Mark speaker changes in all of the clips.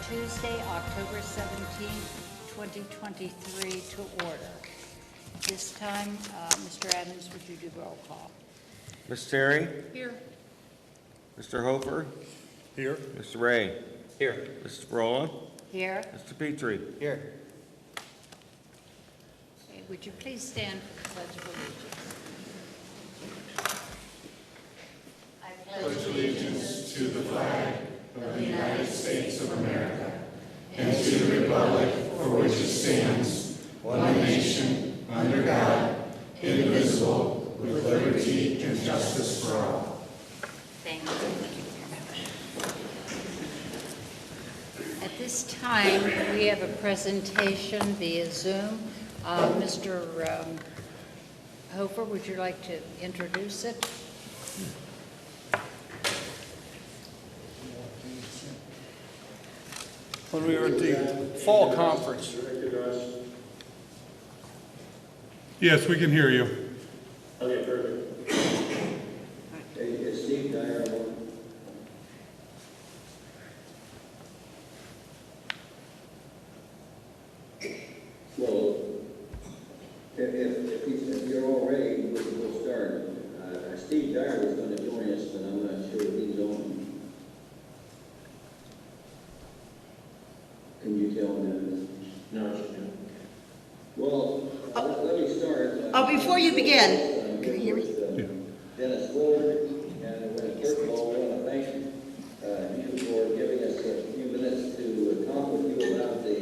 Speaker 1: Tuesday, October 17th, 2023 to order. This time, Mr. Adams, would you do roll call?
Speaker 2: Ms. Terry?
Speaker 1: Here.
Speaker 2: Mr. Hofer?
Speaker 3: Here.
Speaker 2: Mr. Ray?
Speaker 3: Here.
Speaker 2: Mrs. Frola?
Speaker 1: Here.
Speaker 2: Mr. Petrie?
Speaker 3: Here.
Speaker 1: Okay, would you please stand for the Pledge of Allegiance? I pledge allegiance
Speaker 4: to the flag of the United States of America and to the republic for which it stands, one nation, under God, indivisible, with liberty and justice for all.
Speaker 1: Thank you. At this time, we have a presentation via Zoom. Mr. Hofer, would you like to introduce it?
Speaker 3: When we were at the fall conference.
Speaker 5: Yes, we can hear you.
Speaker 6: Okay, perfect. Hey, it's Steve Dyer. Well, if you're all ready, we'll start. Steve Dyer was going to join us, but I'm not sure if he's on. Can you tell him that? No, she didn't. Well, let me start.
Speaker 7: Before you begin, can you hear me?
Speaker 6: Dennis Willard, and first of all, I want to thank you for giving us a few minutes to talk with you about the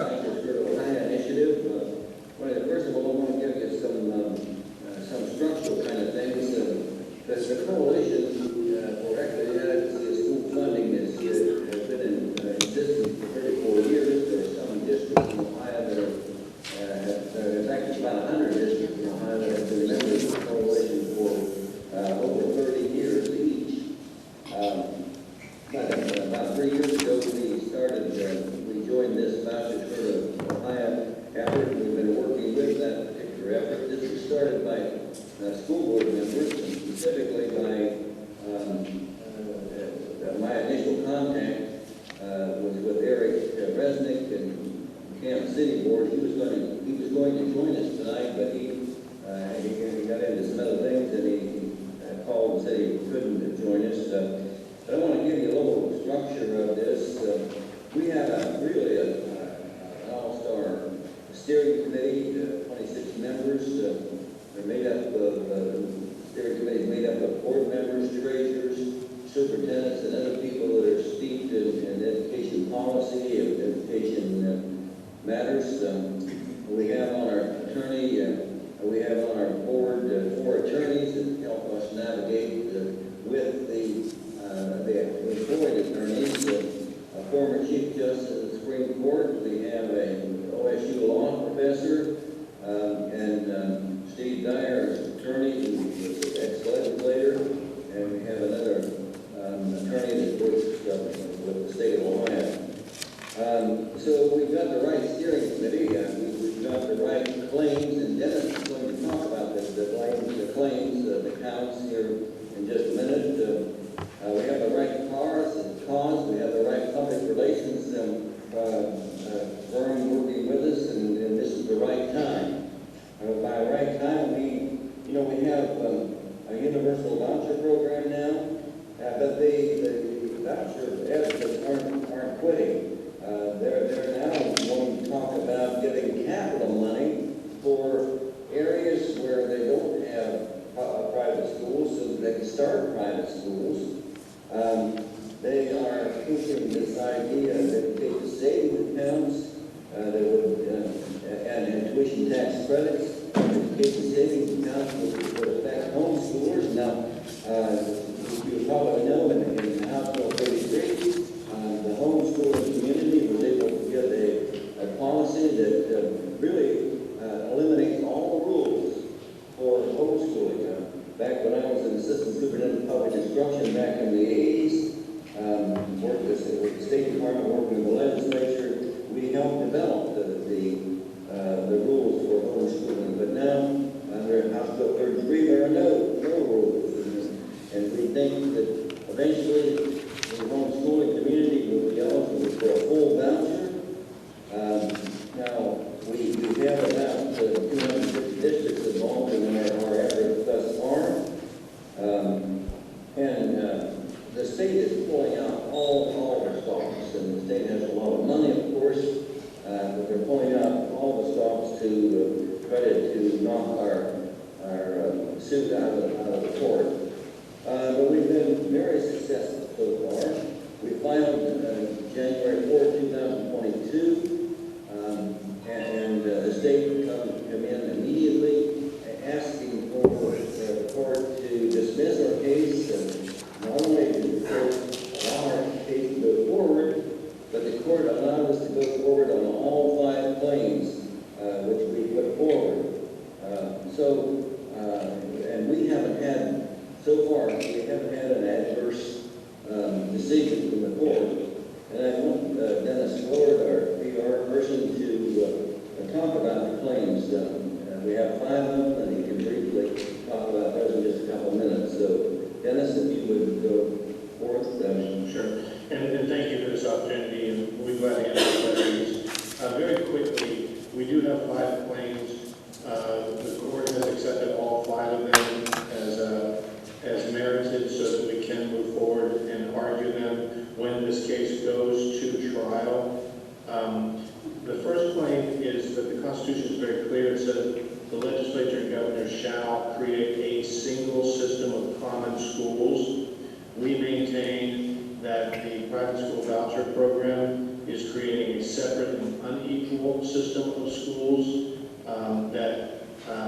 Speaker 6: Ohio initiative. First of all, I want to give you some structural kind of things. The coalition for equity school funding has been in existence for 34 years. There are some districts in Ohio that are, there's actually about 100 districts in Ohio that have been members of the coalition for over 30 years each. About 3 years ago, we joined this voucher for Ohio effort. We've been working with that particular effort. This was started by school board members, and specifically by my initial contact was with Eric Resnick and Kansas City Board. He was going to join us tonight, but he got into some other things, and he called and said he couldn't join us. But I want to give you a little structure of this. We have really an all-star steering committee, 26 members. They're made up of steering committee is made up of board members, treasurers, superintendents, and other people that are steeped in education policy and education matters. We have on our attorney, we have on our board 4 attorneys that help us navigate with the employed attorneys. A former Chief Justice of the Supreme Court. We have an OSU law professor, and Steve Dyer is an attorney who was an ex-legislator, and we have another attorney that works with the state of Ohio. So we've got the right steering committee, we've got the right claims, and Dennis is going to talk about the claims, the counts here in just a minute. We have the right cause, we have the right public relations firm working with us, and this is the right time. By right time, we have a universal voucher program now, but the voucher advocates aren't quitting. They're now going to talk about giving capital money for areas where they don't have private schools, so that they can start private schools. They are pushing this idea that take the savings accounts that would and tuition tax credits, take the savings accounts which would affect homeschoolers. Now, you probably know in House Bill 33, the homeschooling community was able to get a policy that really eliminates all the rules for homeschooling. Back when I was an assistant superintendent of public instruction back in the 80s, worked with the State Department, working with the legislature, we helped develop the rules for homeschooling knock our suit out of the court. But we've been very successful so far. We filed January 4, 2022, and the state would come in immediately asking for the court to dismiss our case, and not only did the court allow our case to go forward, but the court allowed us to go forward on all 5 claims which we put forward. And we haven't had, so far, we haven't had an adverse decision from the court. And I want Dennis Lord, our PR person, to talk about the claims. We have 5 of them, and he can briefly talk about those in just a couple minutes. So, Dennis, if you would go forth.
Speaker 8: Sure. And thank you for this opportunity, and we'll be glad to answer questions. Very quickly, we do have 5 claims. The court has accepted all 5 of them as merited, so that we can move forward and argue them when this case goes to trial. The first claim is that the Constitution is very clear. It says the legislature and governor shall create a single system of common schools. We maintain that the private school voucher program is creating a separate and unequal system of schools that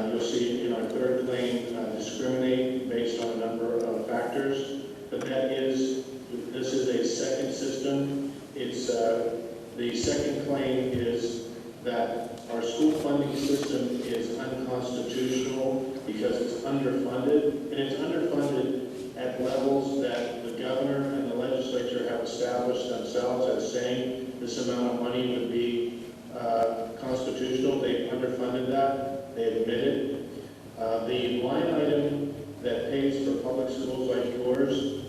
Speaker 8: you'll see in our third claim discriminate based on a number of factors. But this is a second system. It's the second claim is that our school funding system is unconstitutional because it's underfunded, and it's underfunded at levels that the governor and the legislature have established themselves as saying this amount of money would be constitutional. They've underfunded that. They admit it. The line item that pays for public schools like yours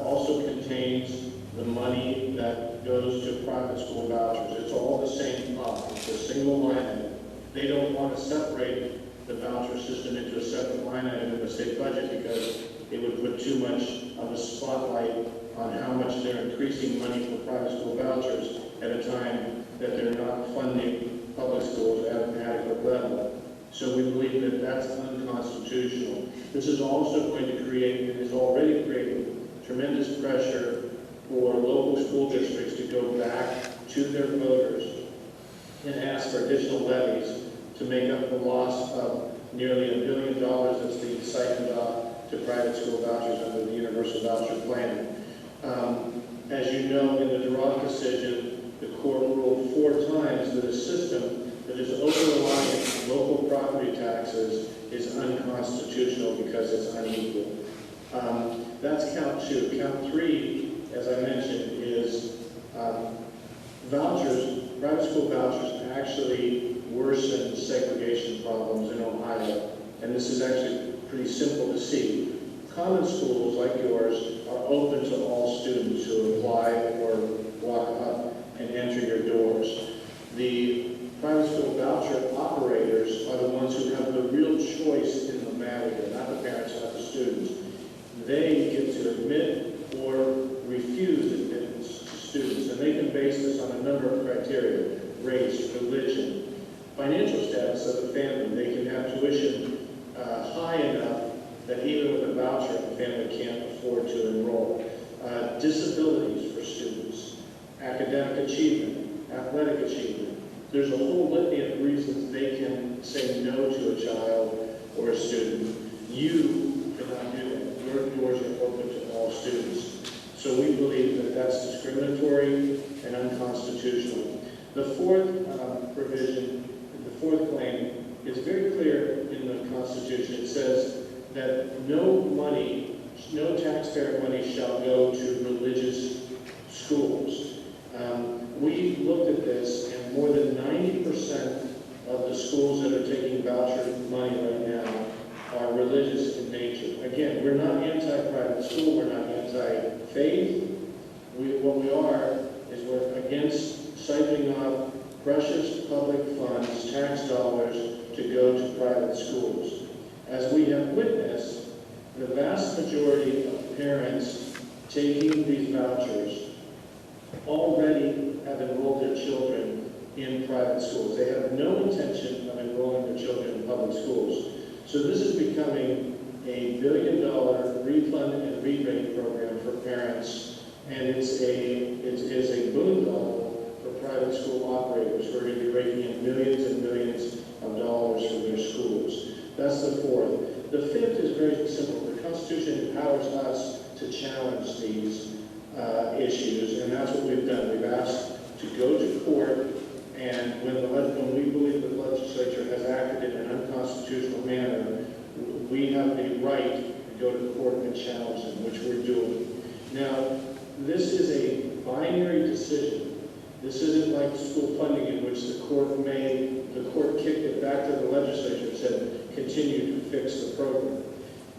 Speaker 8: also contains the money that goes to private school vouchers. It's all the same pot. It's a single line item. They don't want to separate the voucher system into a separate line item in the state budget because it would put too much of a spotlight on how much they're increasing money for private school vouchers at a time that they're not funding public schools at an adequate level. So we believe that that's unconstitutional. This is also going to create, and is already creating, tremendous pressure for local school districts to go back to their voters and ask for additional levies to make up the loss of nearly $1 billion that's being siphoned off to private school vouchers under the Universal Voucher Plan. As you know, in the Durant decision, the court ruled 4 times that a system that is over-reliant on local property taxes is unconstitutional because it's unequal. That's count 2. Count 3, as I mentioned, is vouchers. Private school vouchers actually worsen segregation problems in Ohio, and this is actually pretty simple to see. Common schools like yours are open to all students who apply or walk up and enter your doors. The private school voucher operators are the ones who have the real choice in the matter, not the parents, not the students. They get to admit or refuse admittance to students, and they can base this on a number of criteria: race, religion, financial status of the family. They can have tuition high enough that even with a voucher, the family can't afford to enroll. Disabilities for students, academic achievement, athletic achievement. There's a whole litany of reasons they can say no to a child or a student. You cannot do that. Your doors are open to all students. So we believe that that's discriminatory and unconstitutional. The fourth provision, the fourth claim, is very clear in the Constitution. It says that no taxpayer money shall go to religious schools. We looked at this, and more than 90% of the schools that are taking voucher money right now are religious in nature. Again, we're not anti-private school, we're not anti-faith. What we are is we're against siphoning off precious public funds, tax dollars, to go to private schools. As we have witnessed, the vast majority of parents taking these vouchers already have enrolled their children in private schools. They have no intention of enrolling their children in public schools. So this is becoming a $1 billion refund and rebate program for parents, and it is a boondoggle for private school operators who are going to be raking in millions and millions of dollars from their schools. That's the fourth. The fifth is very simple. The Constitution empowers us to challenge these issues, and that's what we've done. We've asked to go to court, and when we believe the legislature has acted in an unconstitutional manner, we have the right to go to court and challenge them, which we're doing. Now, this is a binary decision. This isn't like school funding in which the court kicked it back to the legislature and said, continue to fix the program.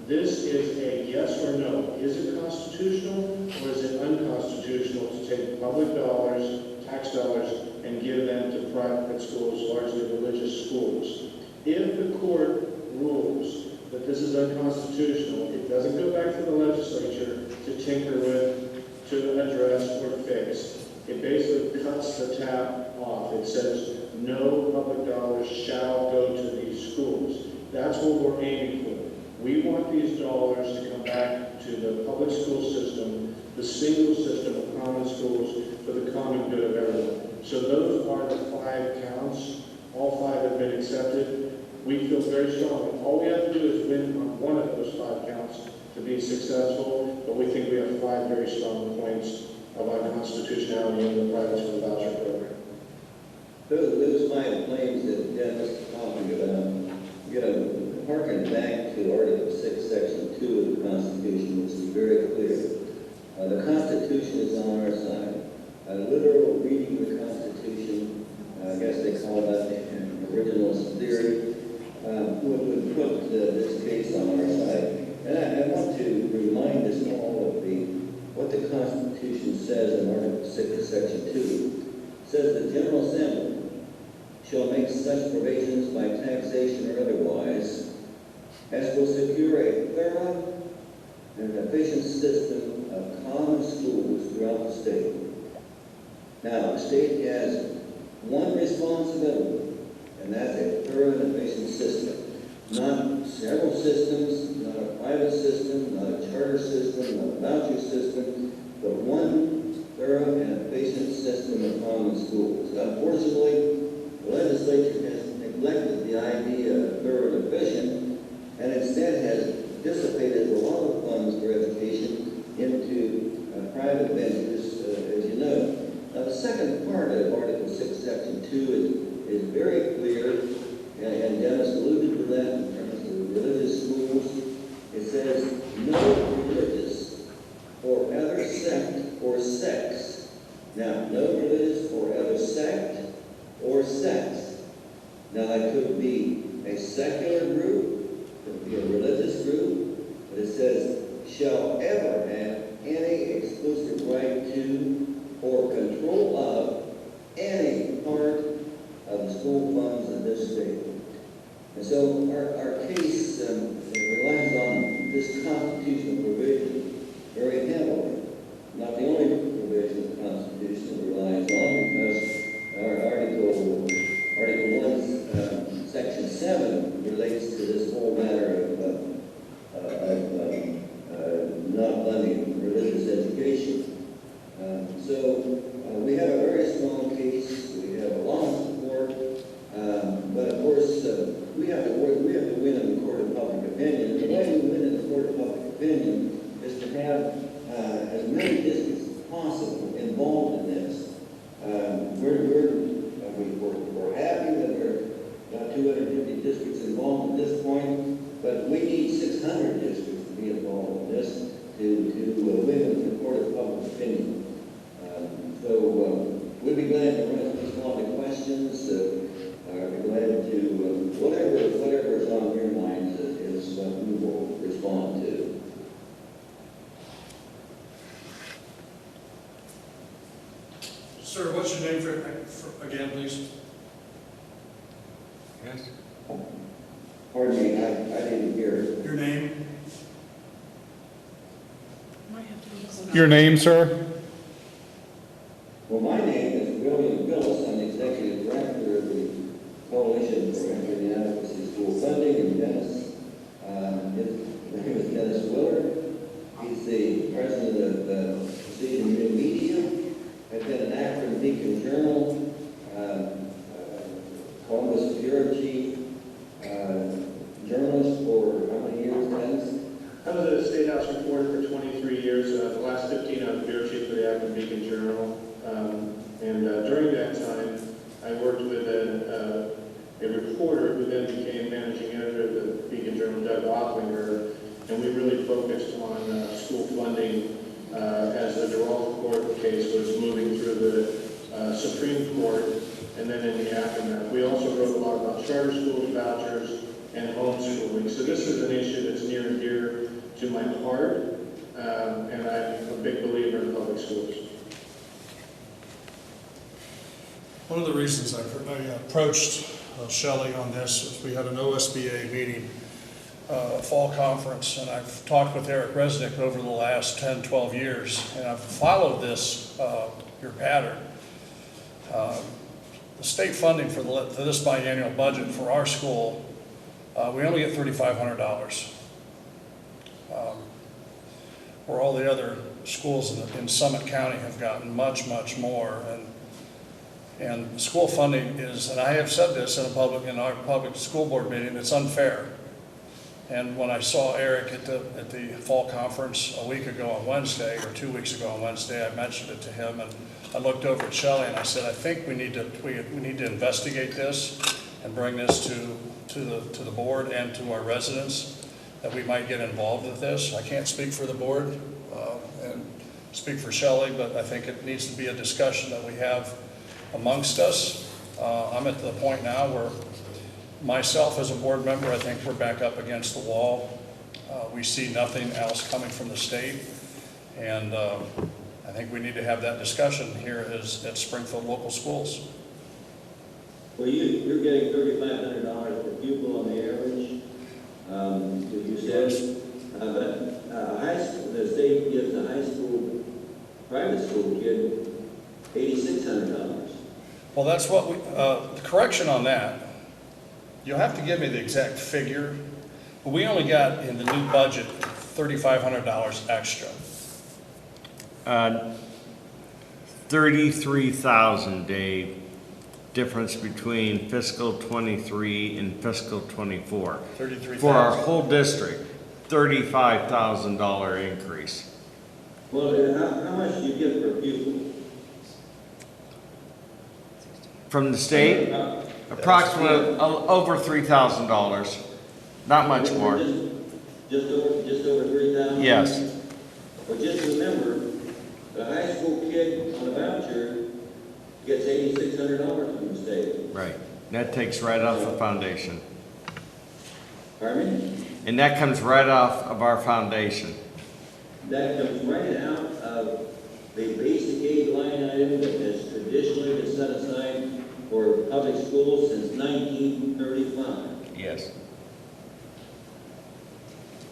Speaker 8: This is a yes or no. Is it constitutional or is it unconstitutional to take public dollars, tax dollars, and give them to private schools, largely religious schools? If the court rules that this is unconstitutional, it doesn't go back to the legislature to tinker with, to address, or fix. It basically cuts the tap off. It says no public dollars shall go to these schools. That's what we're aiming for. We want these dollars to come back to the public school system, the single system of common schools for the common good of everyone. So those are the 5 counts. All 5 have been accepted. We feel very strongly. All we have to do is win on one of those 5 counts to be successful, but we think we have 5 very strong points of unconstitutionality in the private school voucher program.
Speaker 6: Those 5 claims that Dennis is talking about, harken back to Article 6, Section 2 of the Constitution, which is very clear. The Constitution is on our side. A literal reading of the Constitution, I guess they call that an originalist theory, would put this case on our side. And I want to remind us all of what the Constitution says in Article 6, Section 2. It says the General Assembly shall make such provisions by taxation or otherwise as will secure a thorough and efficient system of common schools throughout the state. Now, the state has one responsibility, and that's a thorough and efficient system. Not several systems, not a private system, not a charter system, not a voucher system, but one thorough and efficient system of common schools. Unfortunately, the legislature has neglected the idea of thorough and efficient, and instead has dissipated a lot of funds for education into private ventures, as you know. Now, the second part of Article 6, Section 2 is very clear, and Dennis alluded to that in terms of religious schools. It says, no religious or other sect or sex. Now, no religious or other sect or sex. Now, that could be a secular group, could be a religious group, but it says, shall ever have any exclusive right to or control of any part of the school funds of this state. And so our case relies on this constitutional provision very heavily. Not the only provision of the Constitution it relies on, because our Article 1, Section 7 relates to this whole matter of not funding religious education. So we have a very strong case. We have a lot of support, but of course we have to win in the court of public opinion. And the way we win in the court of public opinion is to have as many districts as possible involved in this. We're happy that we're got 250 districts involved at this point, but we need 600 districts to be involved in this to win in the court of public opinion. So we'd be glad to respond to questions. I'd be glad to whatever is on your minds is what we will respond to.
Speaker 3: Sir, what's your name for again, please?
Speaker 2: Yes?
Speaker 6: Pardon me, I didn't hear.
Speaker 3: Your name?
Speaker 5: Your name, sir?
Speaker 6: Well, my name is William Gillis. I'm the executive director of the Coalition for Equity and Adequacy School Funding in Dennis. His name is Dennis Willard. He's the president of Precision New Media. I've been an Akron Beacon Journal, Columbus Bureau Chief, journalist for how many years, Dennis?
Speaker 8: I was a State House reporter for 23 years. The last 15 I was bureau chief for the Akron Beacon Journal. During that time, I worked with a reporter who then became managing editor of the Beacon Journal, Doug Ocklinger, and we really focused on school funding as the Durrell Court case was moving through the Supreme Court and then in the aftermath. We also wrote a lot about charter schools, vouchers, and homeschooling. So this is an issue that's near and dear to my heart, and I'm a big believer in public schools.
Speaker 3: One of the reasons I approached Shelley on this is we had an OSBA meeting, fall conference, and I've talked with Eric Resnick over the last 10, 12 years, and I've followed this, your pattern. The state funding for this biennial budget for our school, we only get $3,500. Where all the other schools in Summit County have gotten much, much more. And school funding is, and I have said this in our public school board meeting, it's unfair. And when I saw Eric at the fall conference a week ago on Wednesday, or 2 weeks ago on Wednesday, I mentioned it to him, and I looked over at Shelley and I said, I think we need to investigate this and bring this to the board and to our residents, that we might get involved with this. I can't speak for the board and speak for Shelley, but I think it needs to be a discussion that we have amongst us. I'm at the point now where myself as a board member, I think we're back up against the wall. We see nothing else coming from the state, and I think we need to have that discussion here at Springfield local schools.
Speaker 6: Well, you're getting $3,500 per pupil on the average, you said, but high school, the state gives a high school, private school kid $8,600.
Speaker 3: Well, that's what the correction on that, you'll have to give me the exact figure, but we only got in the new budget $3,500 extra.
Speaker 2: 33,000, Dave, difference between fiscal 23 and fiscal 24.
Speaker 3: 33,000.
Speaker 2: For our whole district, $35,000 increase.
Speaker 6: Well, how much do you get per pupil?
Speaker 2: From the state, approximately over $3,000, not much more.
Speaker 6: Just over 3,000?
Speaker 2: Yes.
Speaker 6: Well, just remember, the high school kid on a voucher gets $8,600 from the state.
Speaker 2: Right. That takes right off the foundation.
Speaker 6: Pardon me?
Speaker 2: And that comes right off of our foundation.
Speaker 6: That comes right out of the basic aid line item that has traditionally been set aside for public schools since 1935.
Speaker 2: Yes.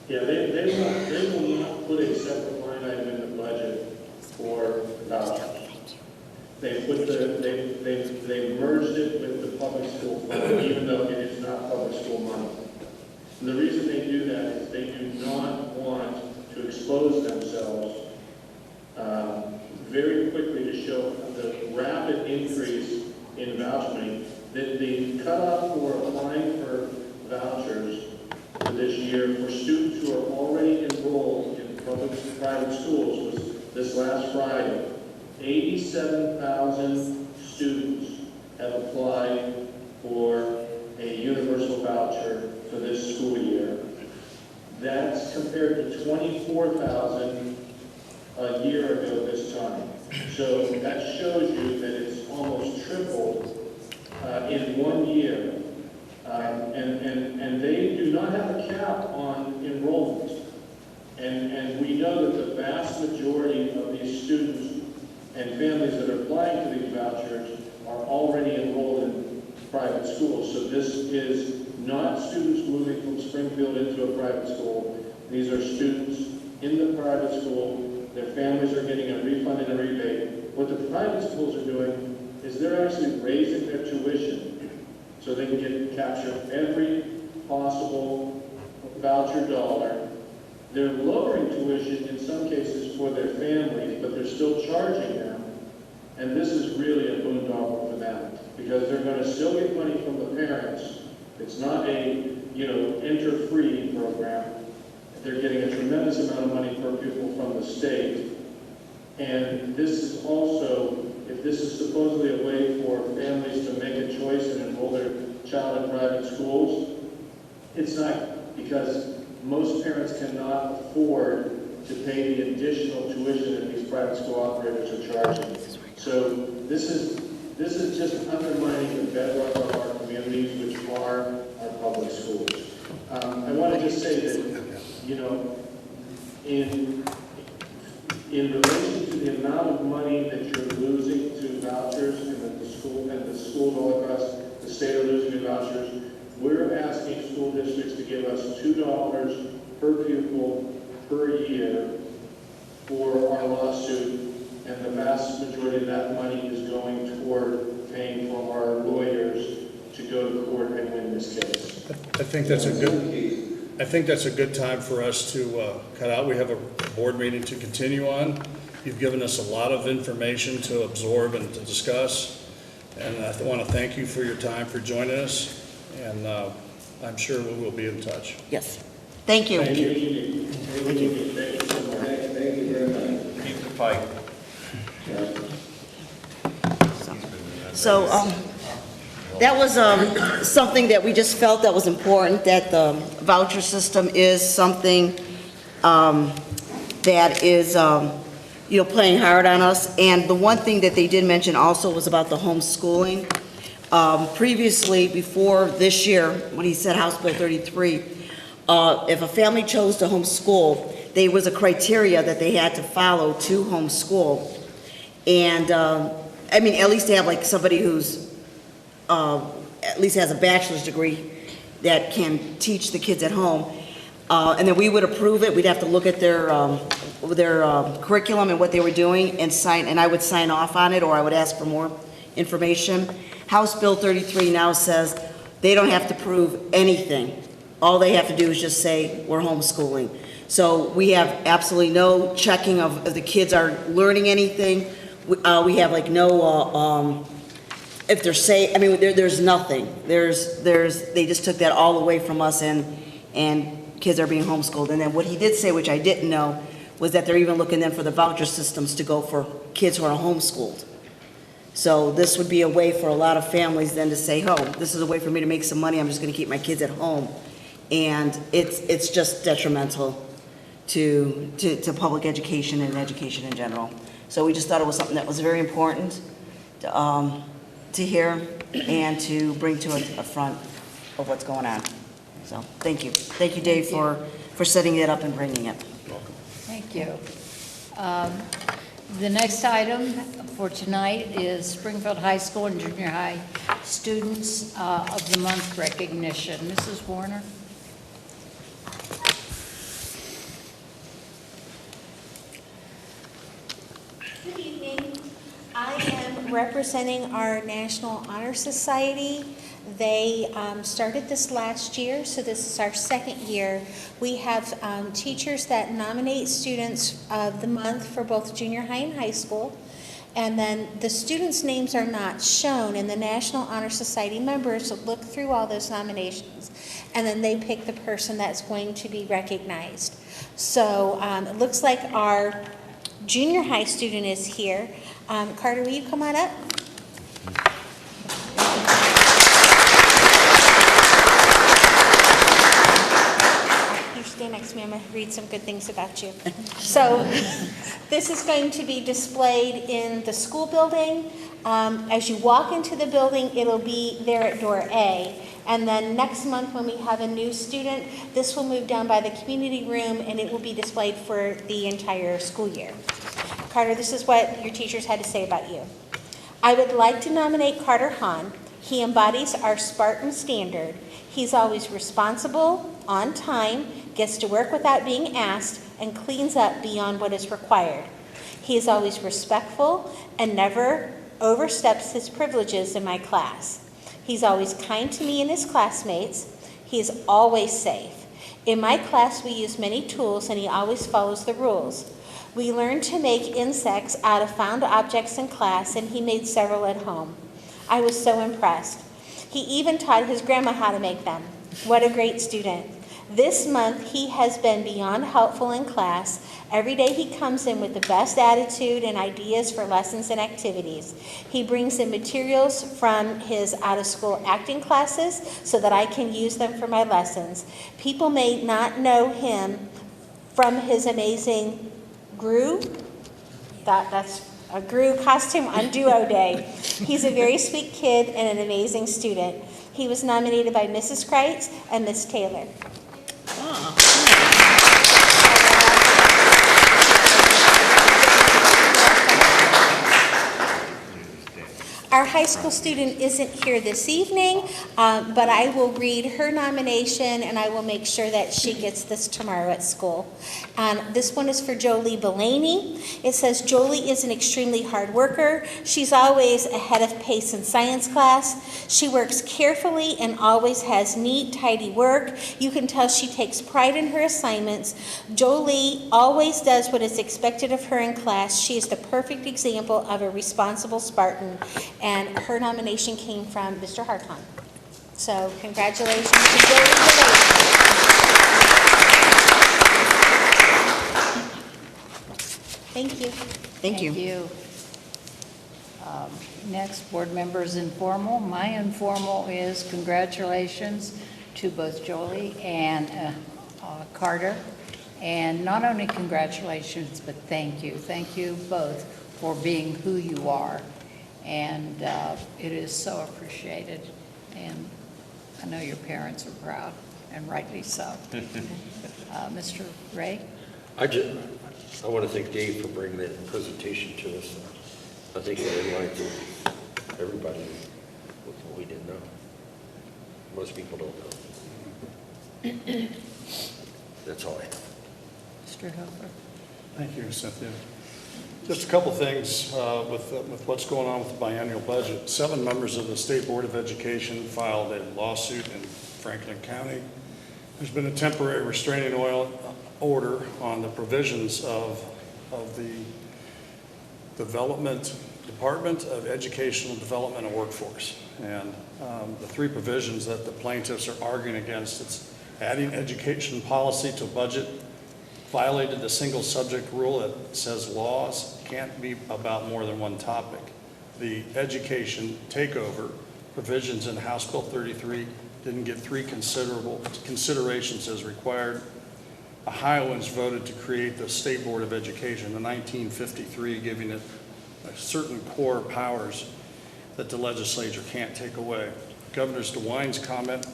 Speaker 8: Yeah, they will not put a separate line item in the budget for vouchers. They merged it with the public school fund, even though it is not public school money. And the reason they do that is they do not want to expose themselves very quickly to show the rapid increase in voucher money. The cutoff for applying for vouchers for this year for students who are already enrolled in private schools was this last Friday. 87,000 students have applied for a universal voucher for this school year. That's compared to 24,000 a year ago this time. So that shows you that it's almost tripled in 1 year. And they do not have a cap on enrollment. And we know that the vast majority of these students and families that are applying for these vouchers are already enrolled in private schools. So this is not students moving from Springfield into a private school. These are students in the private school. Their families are getting a refund and a rebate. What the private schools are doing is they're actually raising their tuition so they can capture every possible voucher dollar. They're lowering tuition in some cases for their families, but they're still charging them. And this is really a boondoggle for them, because they're going to still get money from the parents. It's not a, enter free program. They're getting a tremendous amount of money per pupil from the state. And this is also, if this is supposedly a way for families to make a choice and enroll their child in private schools, it's not, because most parents cannot afford to pay the additional tuition that these private school operators are charging. So this is just undermining the bedrock of our communities, which are our public schools. I want to just say that, in relation to the amount of money that you're losing to vouchers and that the schools all across the state are losing to vouchers, we're asking school districts to give us $2 per pupil per year for our lawsuit, and the vast majority of that money is going toward paying for our lawyers to go to court and win this case.
Speaker 3: I think that's a good time for us to cut out. We have a board meeting to continue on. You've given us a lot of information to absorb and to discuss, and I want to thank you for your time, for joining us, and I'm sure we will be in touch.
Speaker 7: Yes. Thank you.
Speaker 3: Thank you.
Speaker 6: Thank you very much.
Speaker 2: Keep the fight.
Speaker 7: So, that was something that we just felt that was important, that the voucher system is something that is, playing hard on us. And the one thing that they did mention also was about the homeschooling. Previously, before this year, when he said House Bill 33, if a family chose to homeschool, there was a criteria that they had to follow to homeschool. And, at least they have like somebody who's at least has a bachelor's degree that can teach the kids at home. And then we would approve it. We'd have to look at their curriculum and what they were doing and I would sign off on it, or I would ask for more information. House Bill 33 now says they don't have to prove anything. All they have to do is just say, we're homeschooling. So we have absolutely no checking of if the kids are learning anything. We have like no, if they're safe, there's nothing. They just took that all away from us, and kids are being homeschooled. And then what he did say, which I didn't know, was that they're even looking then for the voucher systems to go for kids who are homeschooled. So this would be a way for a lot of families then to say, oh, this is a way for me to make some money, I'm just gonna keep my kids at home. And it's just detrimental to public education and education in general. So we just thought it was something that was very important to hear and to bring to a front of what's going on. So thank you. Thank you, Dave, for setting it up and bringing it.
Speaker 1: Thank you. The next item for tonight is Springfield High School and Junior High Students of the Month recognition. Mrs. Warner?
Speaker 9: Good evening. I am representing our National Honor Society. They started this last year, so this is our second year. We have teachers that nominate students of the month for both junior high and high school. And then the students' names are not shown, and the National Honor Society members look through all those nominations, and then they pick the person that's going to be recognized. So it looks like our junior high student is here. Carter, will you come on up? Stand next to me. I'm going to read some good things about you. So this is going to be displayed in the school building. As you walk into the building, it'll be there at door A. And then next month when we have a new student, this will move down by the community room and it will be displayed for the entire school year. Carter, this is what your teachers had to say about you. I would like to nominate Carter Hahn. He embodies our Spartan standard. He's always responsible, on time, gets to work without being asked, and cleans up beyond what is required. He is always respectful and never oversteps his privileges in my class. He's always kind to me and his classmates. He is always safe. In my class, we use many tools, and he always follows the rules. We learned to make insects out of found objects in class, and he made several at home. I was so impressed. He even taught his grandma how to make them. What a great student. This month, he has been beyond helpful in class. Every day he comes in with the best attitude and ideas for lessons and activities. He brings in materials from his out-of-school acting classes so that I can use them for my lessons. People may not know him from his amazing Gru. That's a Gru costume on Duo Day. He's a very sweet kid and an amazing student. He was nominated by Mrs. Kreitz and Miss Taylor. Our high school student isn't here this evening, but I will read her nomination, and I will make sure that she gets this tomorrow at school. This one is for Jolie Belaney. It says, Jolie is an extremely hard worker. She's always ahead of pace in science class. She works carefully and always has neat, tidy work. You can tell she takes pride in her assignments. Jolie always does what is expected of her in class. She is the perfect example of a responsible Spartan. And her nomination came from Mr. Hartong. So congratulations to Jolie Belaney. Thank you.
Speaker 7: Thank you.
Speaker 1: Next, board members informal. My informal is congratulations to both Jolie and Carter. And not only congratulations, but thank you. Thank you both for being who you are. And it is so appreciated, and I know your parents are proud, and rightly so. Mr. Ray?
Speaker 10: I want to thank Dave for bringing that presentation to us. I think it enlightened everybody with what we didn't know. Most people don't know. That's all I have.
Speaker 1: Mr. Hofer?
Speaker 3: Thank you, Cynthia. Just a couple things with what's going on with the biennial budget. 7 members of the State Board of Education filed a lawsuit in Franklin County. There's been a temporary restraining order on the provisions of the Department of Educational Development and Workforce. And the 3 provisions that the plaintiffs are arguing against, it's adding education policy to budget, violated the single subject rule that says laws can't be about more than one topic. The education takeover provisions in House Bill 33 didn't get 3 considerable considerations as required. Ohioans voted to create the State Board of Education in 1953, giving it certain core powers that the legislature can't take away. Governor DeWine's comment,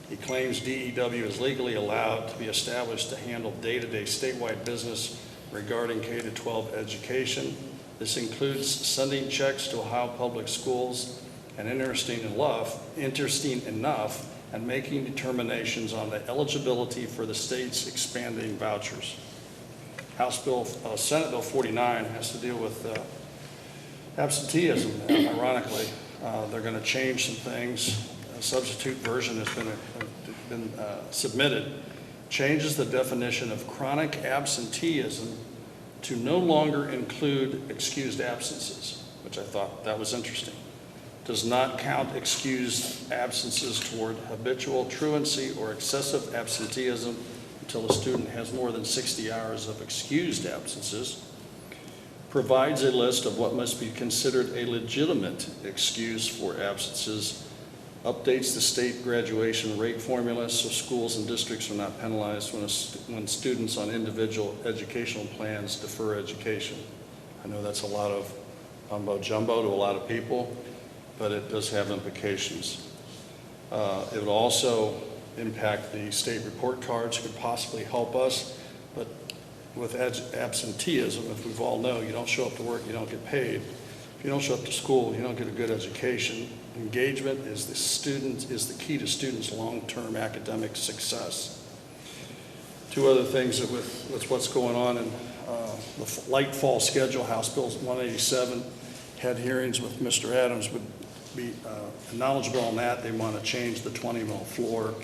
Speaker 3: he claims DEW is legally allowed to be established to handle day-to-day statewide business regarding K-12 education. This includes sending checks to Ohio Public Schools and interesting enough, and making determinations on the eligibility for the state's expanding vouchers. Senate Bill 49 has to deal with absenteeism, ironically. They're going to change some things. A substitute version has been submitted, changes the definition of chronic absenteeism to no longer include excused absences, which I thought that was interesting. Does not count excused absences toward habitual truancy or excessive absenteeism until a student has more than 60 hours of excused absences. Provides a list of what must be considered a legitimate excuse for absences. Updates the state graduation rate formula so schools and districts are not penalized when students on individual educational plans defer education. I know that's a lot of mumbo jumbo to a lot of people, but it does have implications. It would also impact the state report cards, could possibly help us, but with absenteeism, if we've all know, you don't show up to work, you don't get paid. If you don't show up to school, you don't get a good education. Engagement is the key to students' long-term academic success. 2 other things that with what's going on in the light fall schedule, House Bill 187 had hearings with Mr. Adams, would be knowledgeable on that. They want to change the 20 mil floor.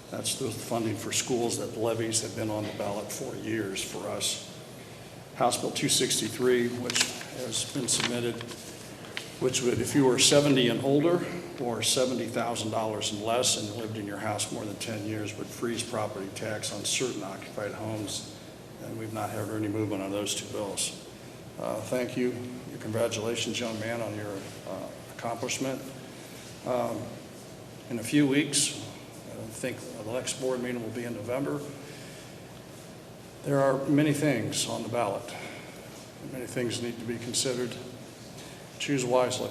Speaker 3: That's the funding for schools that levies have been on the ballot for years for us. House Bill 263, which has been submitted, which would, if you were 70 and older or $70,000 and less and lived in your house more than 10 years, would freeze property tax on certain occupied homes. And we've not had any movement on those two bills. Thank you. Congratulations, young man, on your accomplishment. In a few weeks, I think the next board meeting will be in November. There are many things on the ballot. Many things need to be considered. Choose wisely.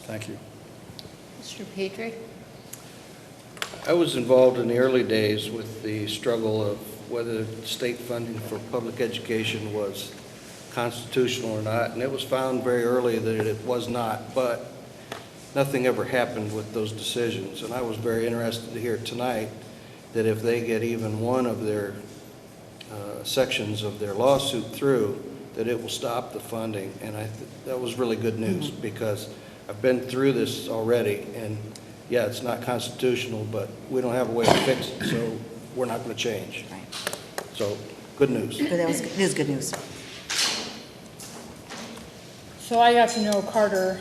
Speaker 3: Thank you.
Speaker 1: Mr. Petrie?
Speaker 10: I was involved in the early days with the struggle of whether state funding for public education was constitutional or not, and it was found very early that it was not, but nothing ever happened with those decisions. And I was very interested to hear tonight that if they get even one of their sections of their lawsuit through, that it will stop the funding. And that was really good news, because I've been through this already, and yeah, it's not constitutional, but we don't have a way to fix it, so we're not going to change.
Speaker 7: Right.
Speaker 10: So, good news.
Speaker 7: But it is good news.
Speaker 11: So I got to know Carter,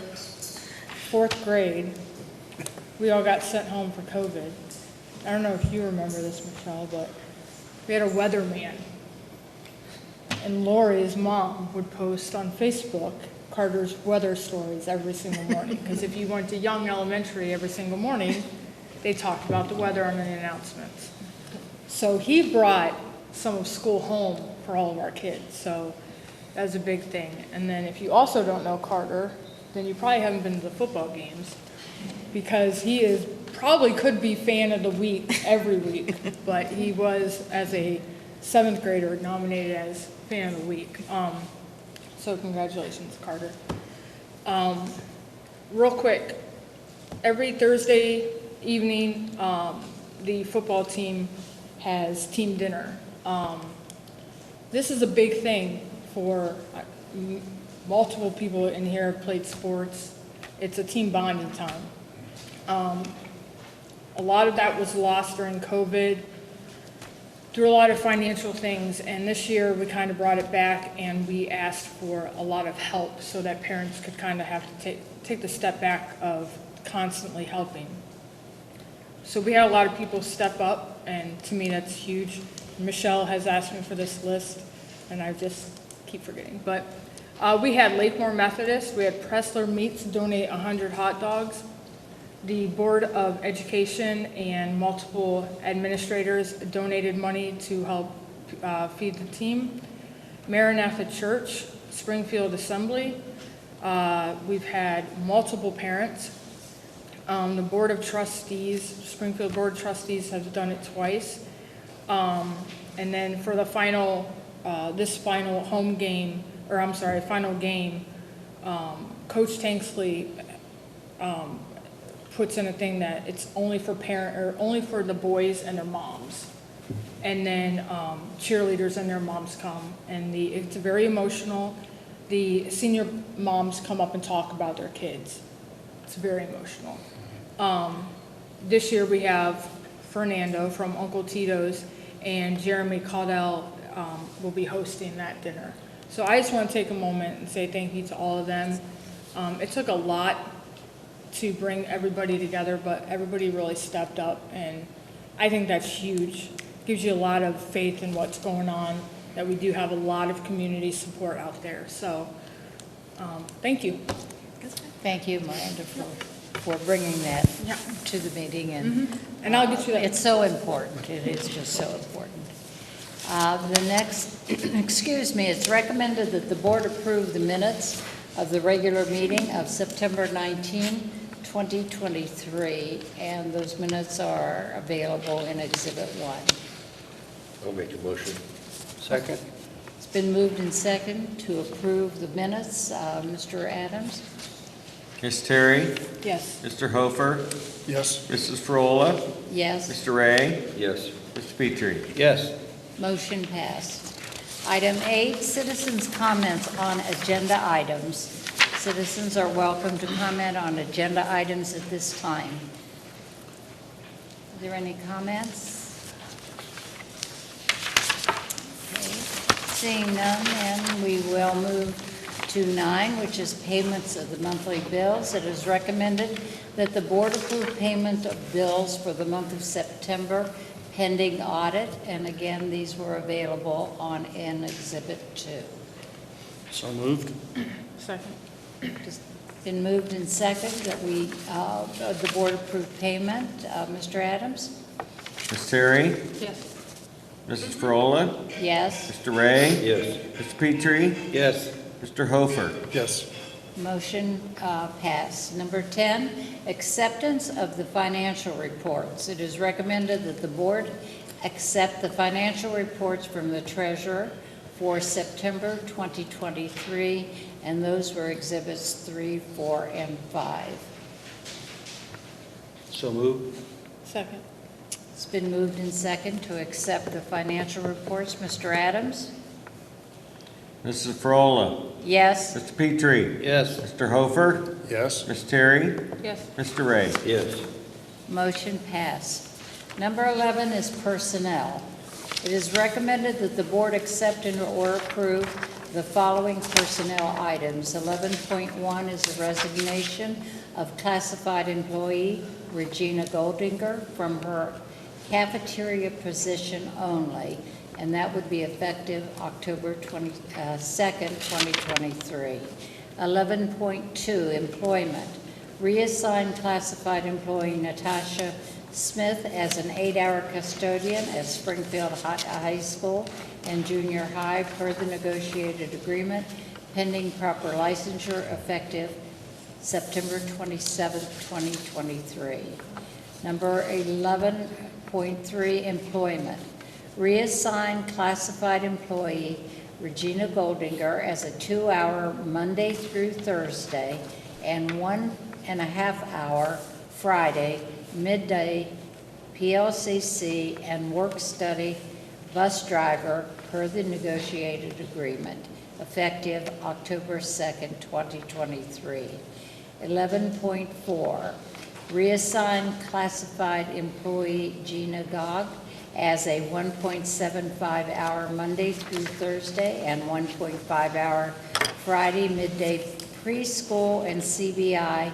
Speaker 11: 4th grade. We all got sent home for COVID. I don't know if you remember this, Michelle, but we had a weatherman. And Lori's mom would post on Facebook Carter's weather stories every single morning. Because if you went to Young Elementary every single morning, they talked about the weather on the announcements. So he brought some of school home for all of our kids. So that was a big thing. And then if you also don't know Carter, then you probably haven't been to the football games, because he is probably could be fan of the week every week, but he was, as a 7th grader, nominated as fan of the week. So congratulations, Carter. Real quick, every Thursday evening, the football team has team dinner. This is a big thing for multiple people in here have played sports. It's a team bonding time. A lot of that was lost during COVID, through a lot of financial things, and this year we kind of brought it back, and we asked for a lot of help so that parents could kind of have to take the step back of constantly helping. So we had a lot of people step up, and to me that's huge. Michelle has asked me for this list, and I just keep forgetting. But we had Lakemore Methodist, we had Pressler Meats donate 100 hot dogs. The Board of Education and multiple administrators donated money to help feed the team. Maranatha Church, Springfield Assembly, we've had multiple parents. The Board of Trustees, Springfield Board of Trustees has done it twice. And then for the final, this final home game, or I'm sorry, final game, Coach Tanksley puts in a thing that it's only for only for the boys and their moms. And then cheerleaders and their moms come, and it's very emotional. The senior moms come up and talk about their kids. It's very emotional. This year we have Fernando from Uncle Tito's, and Jeremy Caudell will be hosting that dinner. So I just want to take a moment and say thank you to all of them. It took a lot to bring everybody together, but everybody really stepped up, and I think that's huge. Gives you a lot of faith in what's going on, that we do have a lot of community support out there. So thank you.
Speaker 1: Thank you, Miranda, for bringing that to the meeting. And
Speaker 11: I'll get you that.
Speaker 1: It's so important. It is just so important. The next, excuse me, it's recommended that the board approve the minutes of the regular meeting of September 19, 2023, and those minutes are available in Exhibit 1.
Speaker 10: I'll make a motion. Second?
Speaker 1: It's been moved and second to approve the minutes. Mr. Adams?
Speaker 2: Ms. Terry?
Speaker 11: Yes.
Speaker 2: Mr. Hofer?
Speaker 3: Yes.
Speaker 2: Mrs. Frola?
Speaker 1: Yes.
Speaker 2: Mr. Ray?
Speaker 10: Yes.
Speaker 2: Mr. Petrie?
Speaker 10: Yes.
Speaker 1: Motion passed. Item 8, citizens' comments on agenda items. Citizens are welcome to comment on agenda items at this time. Are there any comments? Okay. Seeing none, then we will move to 9, which is payments of the monthly bills. It is recommended that the board approve payment of bills for the month of September pending audit. And again, these were available on in Exhibit 2.
Speaker 3: So moved.
Speaker 11: Second.
Speaker 1: It's been moved and second that we, the board approve payment. Mr. Adams?
Speaker 2: Ms. Terry?
Speaker 11: Yes.
Speaker 2: Mrs. Frola?
Speaker 1: Yes.
Speaker 2: Mr. Ray?
Speaker 10: Yes.
Speaker 2: Mr. Petrie?
Speaker 10: Yes.
Speaker 2: Mr. Hofer?
Speaker 3: Yes.
Speaker 1: Motion passed. Number 10, acceptance of the financial reports. It is recommended that the board accept the financial reports from the treasurer for September 2023, and those were exhibits 3, 4, and 5.
Speaker 10: So moved.
Speaker 11: Second.
Speaker 1: It's been moved and second to accept the financial reports. Mr. Adams?
Speaker 2: Mrs. Frola?
Speaker 1: Yes.
Speaker 2: Mr. Petrie?
Speaker 10: Yes.
Speaker 2: Mr. Hofer?
Speaker 3: Yes.
Speaker 2: Ms. Terry?
Speaker 11: Yes.
Speaker 2: Mr. Ray?
Speaker 10: Yes.
Speaker 1: Motion passed. Number 11 is personnel. It is recommended that the board accept and or approve the following personnel items. 11.1 is the resignation of classified employee Regina Goldinger from her cafeteria position only, and that would be effective October 22nd, 2023. 11.2, employment. Reassign classified employee Natasha Smith as an 8-hour custodian at Springfield High School and Junior High per the negotiated agreement, pending proper licensure, effective September 27th, 2023. Number 11.3, employment. Reassign classified employee Regina Goldinger as a 2-hour Monday through Thursday and 1.5-hour Friday midday PLCC and work-study bus driver per the negotiated agreement, effective October 2nd, 2023. 11.4, reassign classified employee Gina Gog as a 1.75-hour Monday through Thursday and 1.5-hour Friday midday preschool and CBI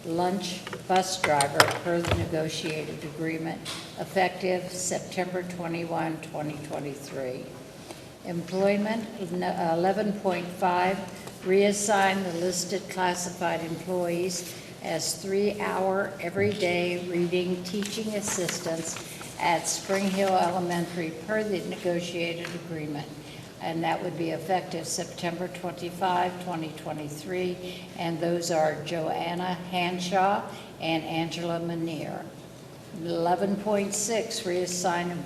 Speaker 1: lunch bus driver per the negotiated agreement, effective September 21, 2023. Employment, 11.5, reassign the listed classified employees as 3-hour everyday reading teaching assistants at Spring Hill Elementary per the negotiated agreement, and that would be effective September 25, 2023, and those are Joanna Hanshaw and Angela Manier. 11.6, reassign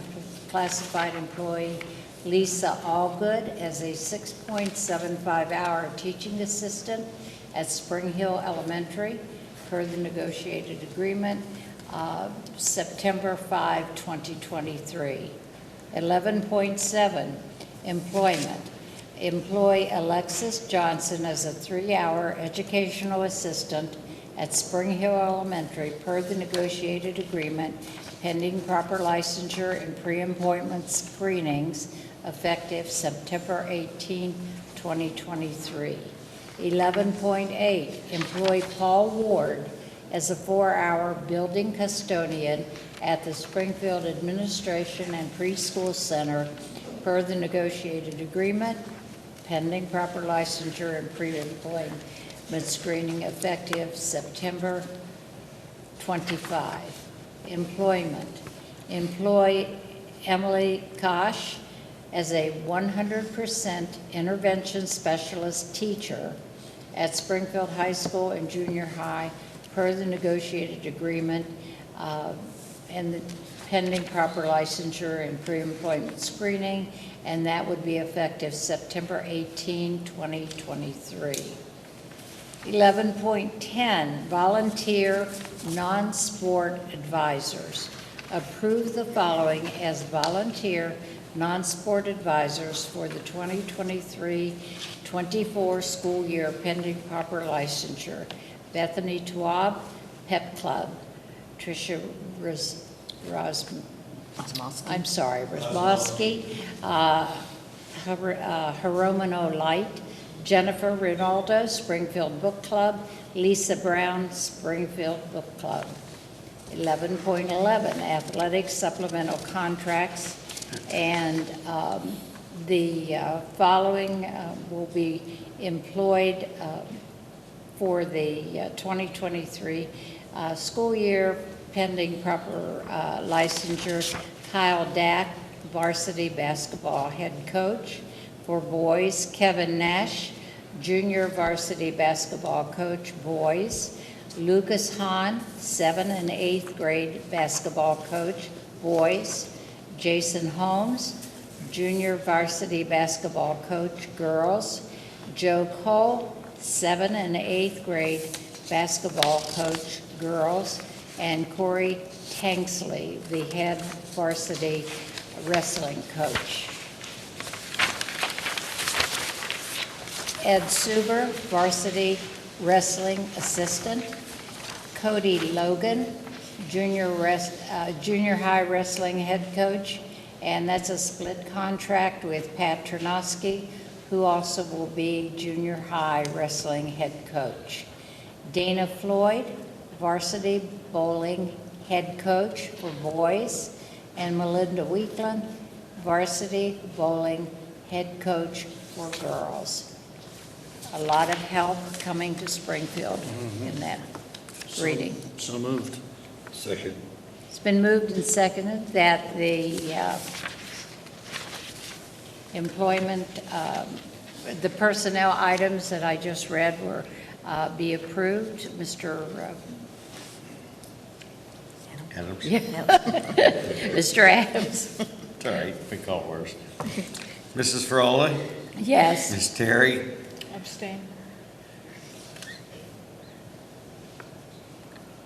Speaker 1: classified employee Lisa Allgood as a 6.75-hour teaching assistant at Spring Hill Elementary per the negotiated agreement, September 5, 2023. 11.7, employment. Employ Alexis Johnson as a 3-hour educational assistant at Spring Hill Elementary per the negotiated agreement, pending proper licensure and pre-appointment screenings, effective September 18, 2023. 11.8, employ Paul Ward as a 4-hour building custodian at the Springfield Administration and Preschool Center per the negotiated agreement, pending proper licensure and pre-employment screening, effective September 25. Employment. Employ Emily Kosh as a 100% intervention specialist teacher at Springfield High School and Junior High per the negotiated agreement, and the pending proper licensure and pre-employment screening, and that would be effective September 18, 2023. 11.10, volunteer non-sport advisors. Approve the following as volunteer non-sport advisors for the 2023-24 school year pending proper licensure. Bethany Twab, Pep Club. Tricia Rosmowski, Hiromino Light, Jennifer Rinaldo, Springfield Book Club, Lisa Brown, Springfield Book Club. 11.11, athletic supplemental contracts, and the following will be employed for the 2023 school year pending proper licensure. Kyle Dack, varsity basketball head coach. For boys, Kevin Nash, junior varsity basketball coach, boys. Lucas Hahn, 7th and 8th grade basketball coach, boys. Jason Holmes, junior varsity basketball coach, girls. Joe Cole, 7th and 8th grade basketball coach, girls. And Corey Tanksley, the head varsity wrestling coach. Ed Suber, varsity wrestling assistant. Cody Logan, junior high wrestling head coach, and that's a split contract with Pat Ternosky, who also will be junior high wrestling head coach. Dana Floyd, varsity bowling head coach for boys, and Melinda Weekland, varsity bowling head coach for girls. A lot of help coming to Springfield in that reading.
Speaker 2: So moved.
Speaker 10: Second.
Speaker 1: It's been moved and seconded that the employment, the personnel items that I just read were be approved. Mr.
Speaker 2: Adams.
Speaker 1: Mr. Adams.
Speaker 2: It's all right, we call it worse. Mrs. Frola,
Speaker 1: Yes.
Speaker 2: Ms. Terry,
Speaker 11: Abstain.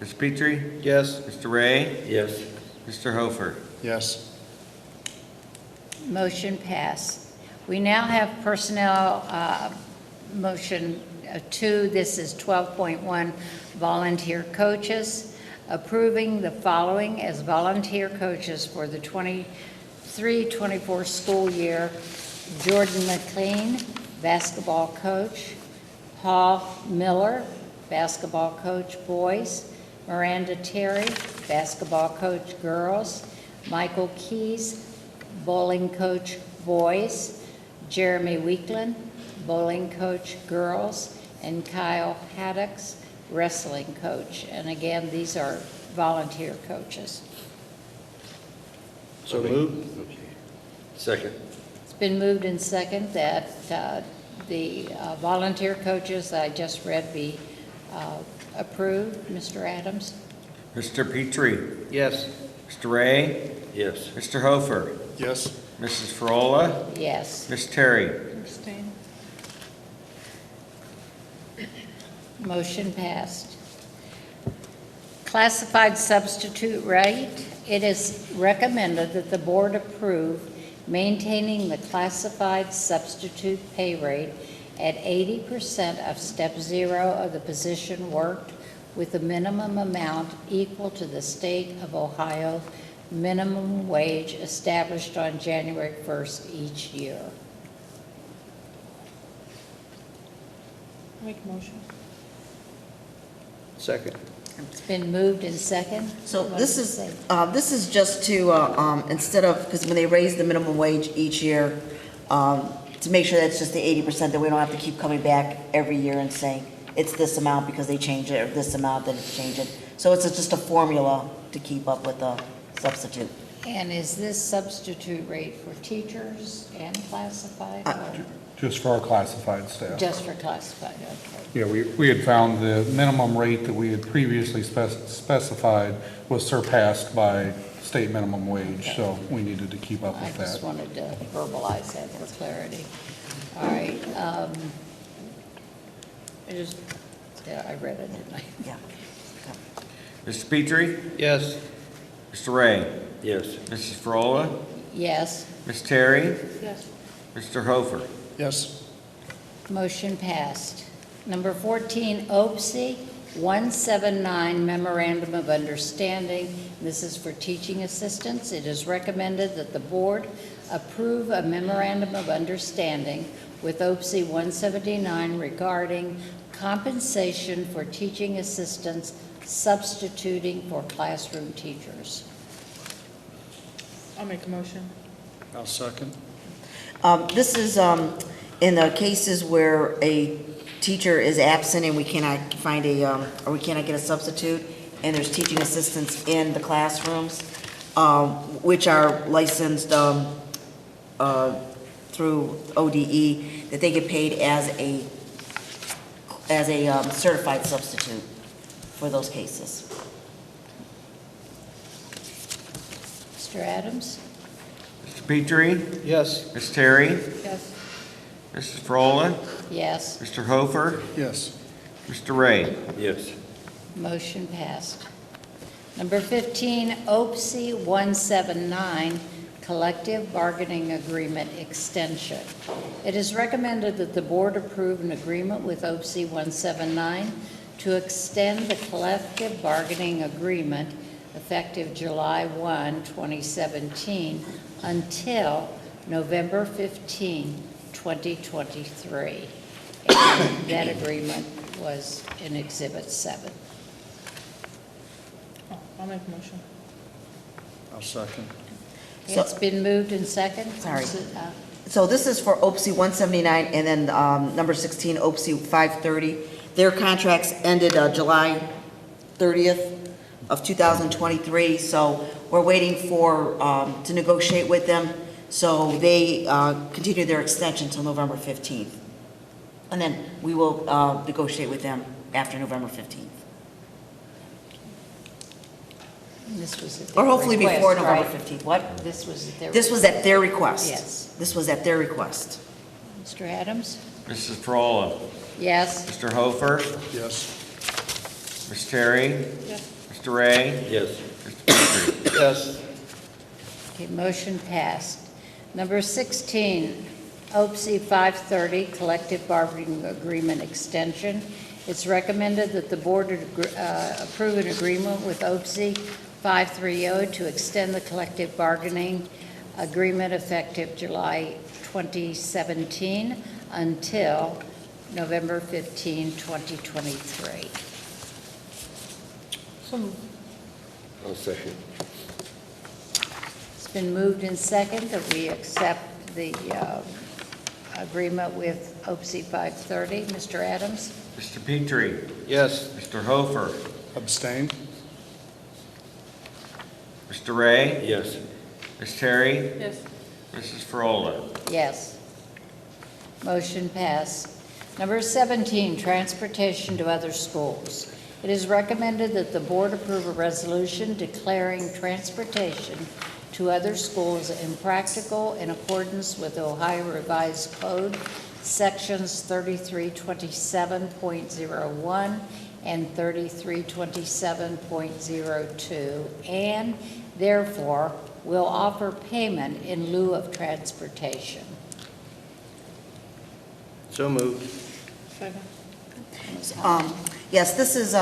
Speaker 2: Ms. Petrie,
Speaker 3: Yes.
Speaker 2: Mr. Ray,
Speaker 10: Yes.
Speaker 2: Mr. Hofer.
Speaker 3: Yes.
Speaker 1: Motion passed. We now have personnel motion 2. This is 12.1 volunteer coaches. Approving the following as volunteer coaches for the 23-24 school year. Jordan McLean, basketball coach. Paul Miller, basketball coach, boys. Miranda Terry, basketball coach, girls. Michael Keys, bowling coach, boys. Jeremy Weekland, bowling coach, girls. And Kyle Haddocks, wrestling coach. And again, these are volunteer coaches.
Speaker 3: So moved.
Speaker 10: Okay. Second.
Speaker 1: It's been moved and second that the volunteer coaches I just read be approved. Mr. Adams?
Speaker 2: Mr. Petrie,
Speaker 3: Yes.
Speaker 2: Mr. Ray,
Speaker 10: Yes.
Speaker 2: Mr. Hofer,
Speaker 3: Yes.
Speaker 2: Mrs. Frola,
Speaker 1: Yes.
Speaker 2: Ms. Terry.
Speaker 11: Abstain.
Speaker 1: Motion passed. Classified substitute rate. It is recommended that the board approve maintaining the classified substitute pay rate at 80% of step 0 of the position worked, with a minimum amount equal to the state of Ohio minimum wage established on January 1st each year.
Speaker 11: Make a motion.
Speaker 3: Second.
Speaker 1: It's been moved and second.
Speaker 7: So
Speaker 1: What
Speaker 7: this
Speaker 1: does
Speaker 7: is,
Speaker 1: it say?
Speaker 7: this is just to, instead of, because when they raise the minimum wage each year, to make sure that's just the 80%, that we don't have to keep coming back every year and saying, it's this amount because they changed it, or this amount, then it's changed it. So it's just a formula to keep up with the substitute.
Speaker 1: And is this substitute rate for teachers and classified, or
Speaker 5: Just for our classified staff.
Speaker 1: just for classified? Okay.
Speaker 5: Yeah, we had found the minimum rate that we had previously specified was surpassed by state minimum wage, so we needed to keep up
Speaker 1: I
Speaker 5: with
Speaker 1: just
Speaker 5: that.
Speaker 1: wanted to verbalize that for clarity. All right. I read it, didn't I?
Speaker 7: Yeah.
Speaker 2: Mr. Petrie,
Speaker 3: Yes.
Speaker 2: Mr. Ray,
Speaker 10: Yes.
Speaker 2: Mrs. Frola,
Speaker 1: Yes.
Speaker 2: Ms. Terry,
Speaker 11: Yes.
Speaker 2: Mr. Hofer.
Speaker 3: Yes.
Speaker 1: Motion passed. Number 14, OPSI 179 Memorandum of Understanding. This is for teaching assistants. It is recommended that the board approve a memorandum of understanding with OPSI 179 regarding compensation for teaching assistants substituting for classroom teachers.
Speaker 11: I'll make a motion.
Speaker 3: I'll second.
Speaker 7: This is in the cases where a teacher is absent and we cannot find or we cannot get a substitute, and there's teaching assistants in the classrooms, which are licensed through ODE, that they get paid as a certified substitute for those cases.
Speaker 1: Mr. Adams?
Speaker 2: Mr. Petrie,
Speaker 10: Yes.
Speaker 2: Ms. Terry,
Speaker 11: Yes.
Speaker 2: Mrs. Frola,
Speaker 1: Yes.
Speaker 2: Mr. Hofer,
Speaker 3: Yes.
Speaker 2: Mr. Ray.
Speaker 10: Yes.
Speaker 1: Motion passed. Number 15, OPSI 179, Collective Bargaining Agreement Extension. It is recommended that the board approve an agreement with OPSI 179 to extend the collective bargaining agreement effective July 1, 2017, until November 15, 2023. And that agreement was in Exhibit 7.
Speaker 11: Oh, I'll make a motion.
Speaker 3: I'll second.
Speaker 1: It's been moved and second.
Speaker 7: Sorry. So this is for OPSI 179, and then number 16, OPSI 530. Their contracts ended July 30th of 2023, so we're waiting for, to negotiate with them. So they continue their extension until November 15th. And then we will negotiate with them after November 15th.
Speaker 1: This was at
Speaker 7: Or
Speaker 1: their
Speaker 7: hopefully
Speaker 1: request,
Speaker 7: before November
Speaker 1: right?
Speaker 7: 15th. What?
Speaker 1: This was at their.
Speaker 7: This was at their request.
Speaker 1: Yes.
Speaker 7: This was at their request.
Speaker 1: Mr. Adams?
Speaker 2: Mrs. Frola,
Speaker 1: Yes.
Speaker 2: Mr. Hofer,
Speaker 3: Yes.
Speaker 2: Ms. Terry,
Speaker 11: Yes.
Speaker 2: Mr. Ray,
Speaker 10: Yes.
Speaker 2: Mr. Petrie.
Speaker 10: Yes.
Speaker 1: Okay, motion passed. Number 16, OPSI 530, Collective Bargaining Agreement Extension. It's recommended that the board approve an agreement with OPSI 530 to extend the collective bargaining agreement effective July 2017 until November 15, 2023.
Speaker 11: So moved.
Speaker 10: I'll second.
Speaker 1: It's been moved in second that we accept the agreement with OPSI 530. Mr. Adams?
Speaker 2: Mr. Petrie,
Speaker 10: Yes.
Speaker 2: Mr. Hofer,
Speaker 3: Abstain?
Speaker 2: Mr. Ray,
Speaker 10: Yes.
Speaker 2: Ms. Terry,
Speaker 11: Yes.
Speaker 2: Mrs. Frola.
Speaker 1: Yes. Motion passed. Number 17, transportation to other schools. It is recommended that the board approve a resolution declaring transportation to other schools impractical in accordance with Ohio Revised Code, Sections 3327.01 and 3327.02, and therefore will offer payment in lieu of transportation.
Speaker 10: So moved.
Speaker 11: Second.
Speaker 7: Yes, this is,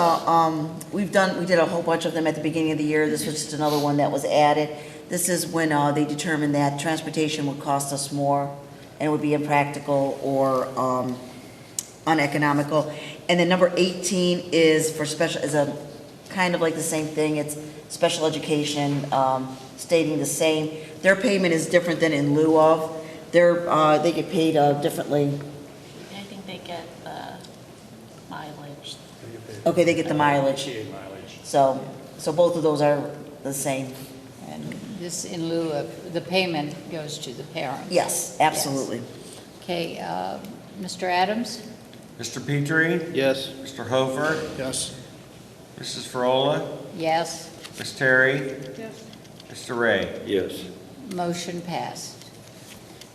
Speaker 7: we did a whole bunch of them at the beginning of the year. This was just another one that was added. This is when they determined that transportation would cost us more and it would be impractical or uneconomical. And then number 18 is for special, is a kind of like the same thing. It's special education, stating the same. Their payment is different than in lieu of. They get paid differently.
Speaker 12: I think they get the mileage.
Speaker 7: Okay, they get the mileage. So both of those are the same.
Speaker 1: And this in lieu of, the payment goes to the parent.
Speaker 7: Yes, absolutely.
Speaker 1: Okay, Mr. Adams?
Speaker 2: Mr. Petrie,
Speaker 10: Yes.
Speaker 2: Mr. Hofer,
Speaker 3: Yes.
Speaker 2: Mrs. Frola,
Speaker 1: Yes.
Speaker 2: Ms. Terry,
Speaker 11: Yes.
Speaker 2: Mr. Ray.
Speaker 10: Yes.
Speaker 1: Motion passed.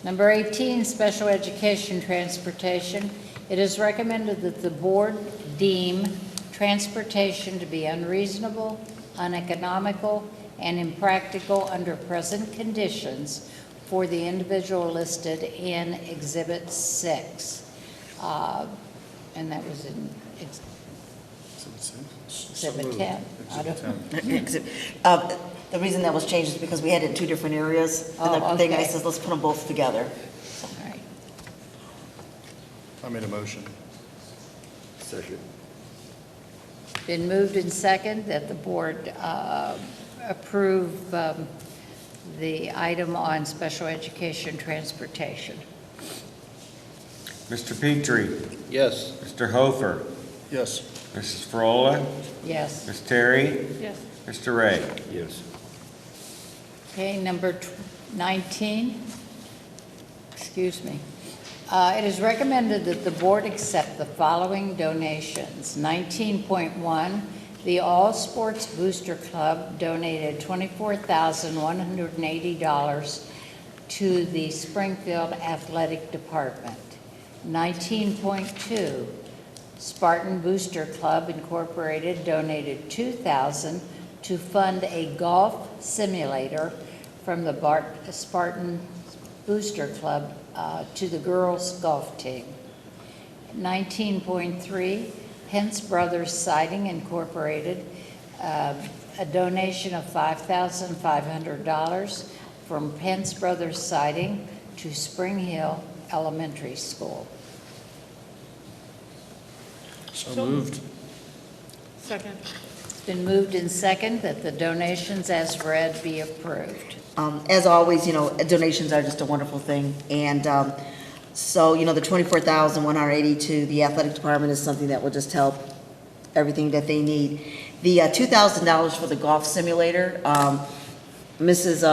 Speaker 1: Number 18, special education transportation. It is recommended that the board deem transportation to be unreasonable, uneconomical, and impractical under present conditions for the individual listed in Exhibit 6. And that was in Exhibit 10. I don't-
Speaker 7: The reason that was changed is because we had it in two different areas. And the
Speaker 1: Oh,
Speaker 7: thing, I
Speaker 1: okay.
Speaker 7: says, let's put them both together.
Speaker 1: All right.
Speaker 3: I made a motion.
Speaker 10: Second.
Speaker 1: Been moved and second that the board approve the item on special education transportation.
Speaker 2: Mr. Petrie,
Speaker 10: Yes.
Speaker 2: Mr. Hofer,
Speaker 3: Yes.
Speaker 2: Mrs. Frola,
Speaker 1: Yes.
Speaker 2: Ms. Terry,
Speaker 11: Yes.
Speaker 2: Mr. Ray.
Speaker 10: Yes.
Speaker 1: Okay, number 19. Excuse me. It is recommended that the board accept the following donations. 19.1, the All Sports Booster Club donated $24,180 to the Springfield Athletic Department. 19.2, Spartan Booster Club Incorporated donated $2,000 to fund a golf simulator from the Spartan Booster Club to the girls' golf team. 19.3, Pence Brothers Siding Incorporated, a donation of $5,500 from Pence Brothers Siding to Spring Hill Elementary School.
Speaker 3: So moved.
Speaker 11: Second.
Speaker 1: It's been moved in second that the donations as read be approved.
Speaker 7: As always, donations are just a wonderful thing. And so, the $24,180 to the athletic department is something that will just help everything that they need. The $2,000 for the golf simulator, Mrs.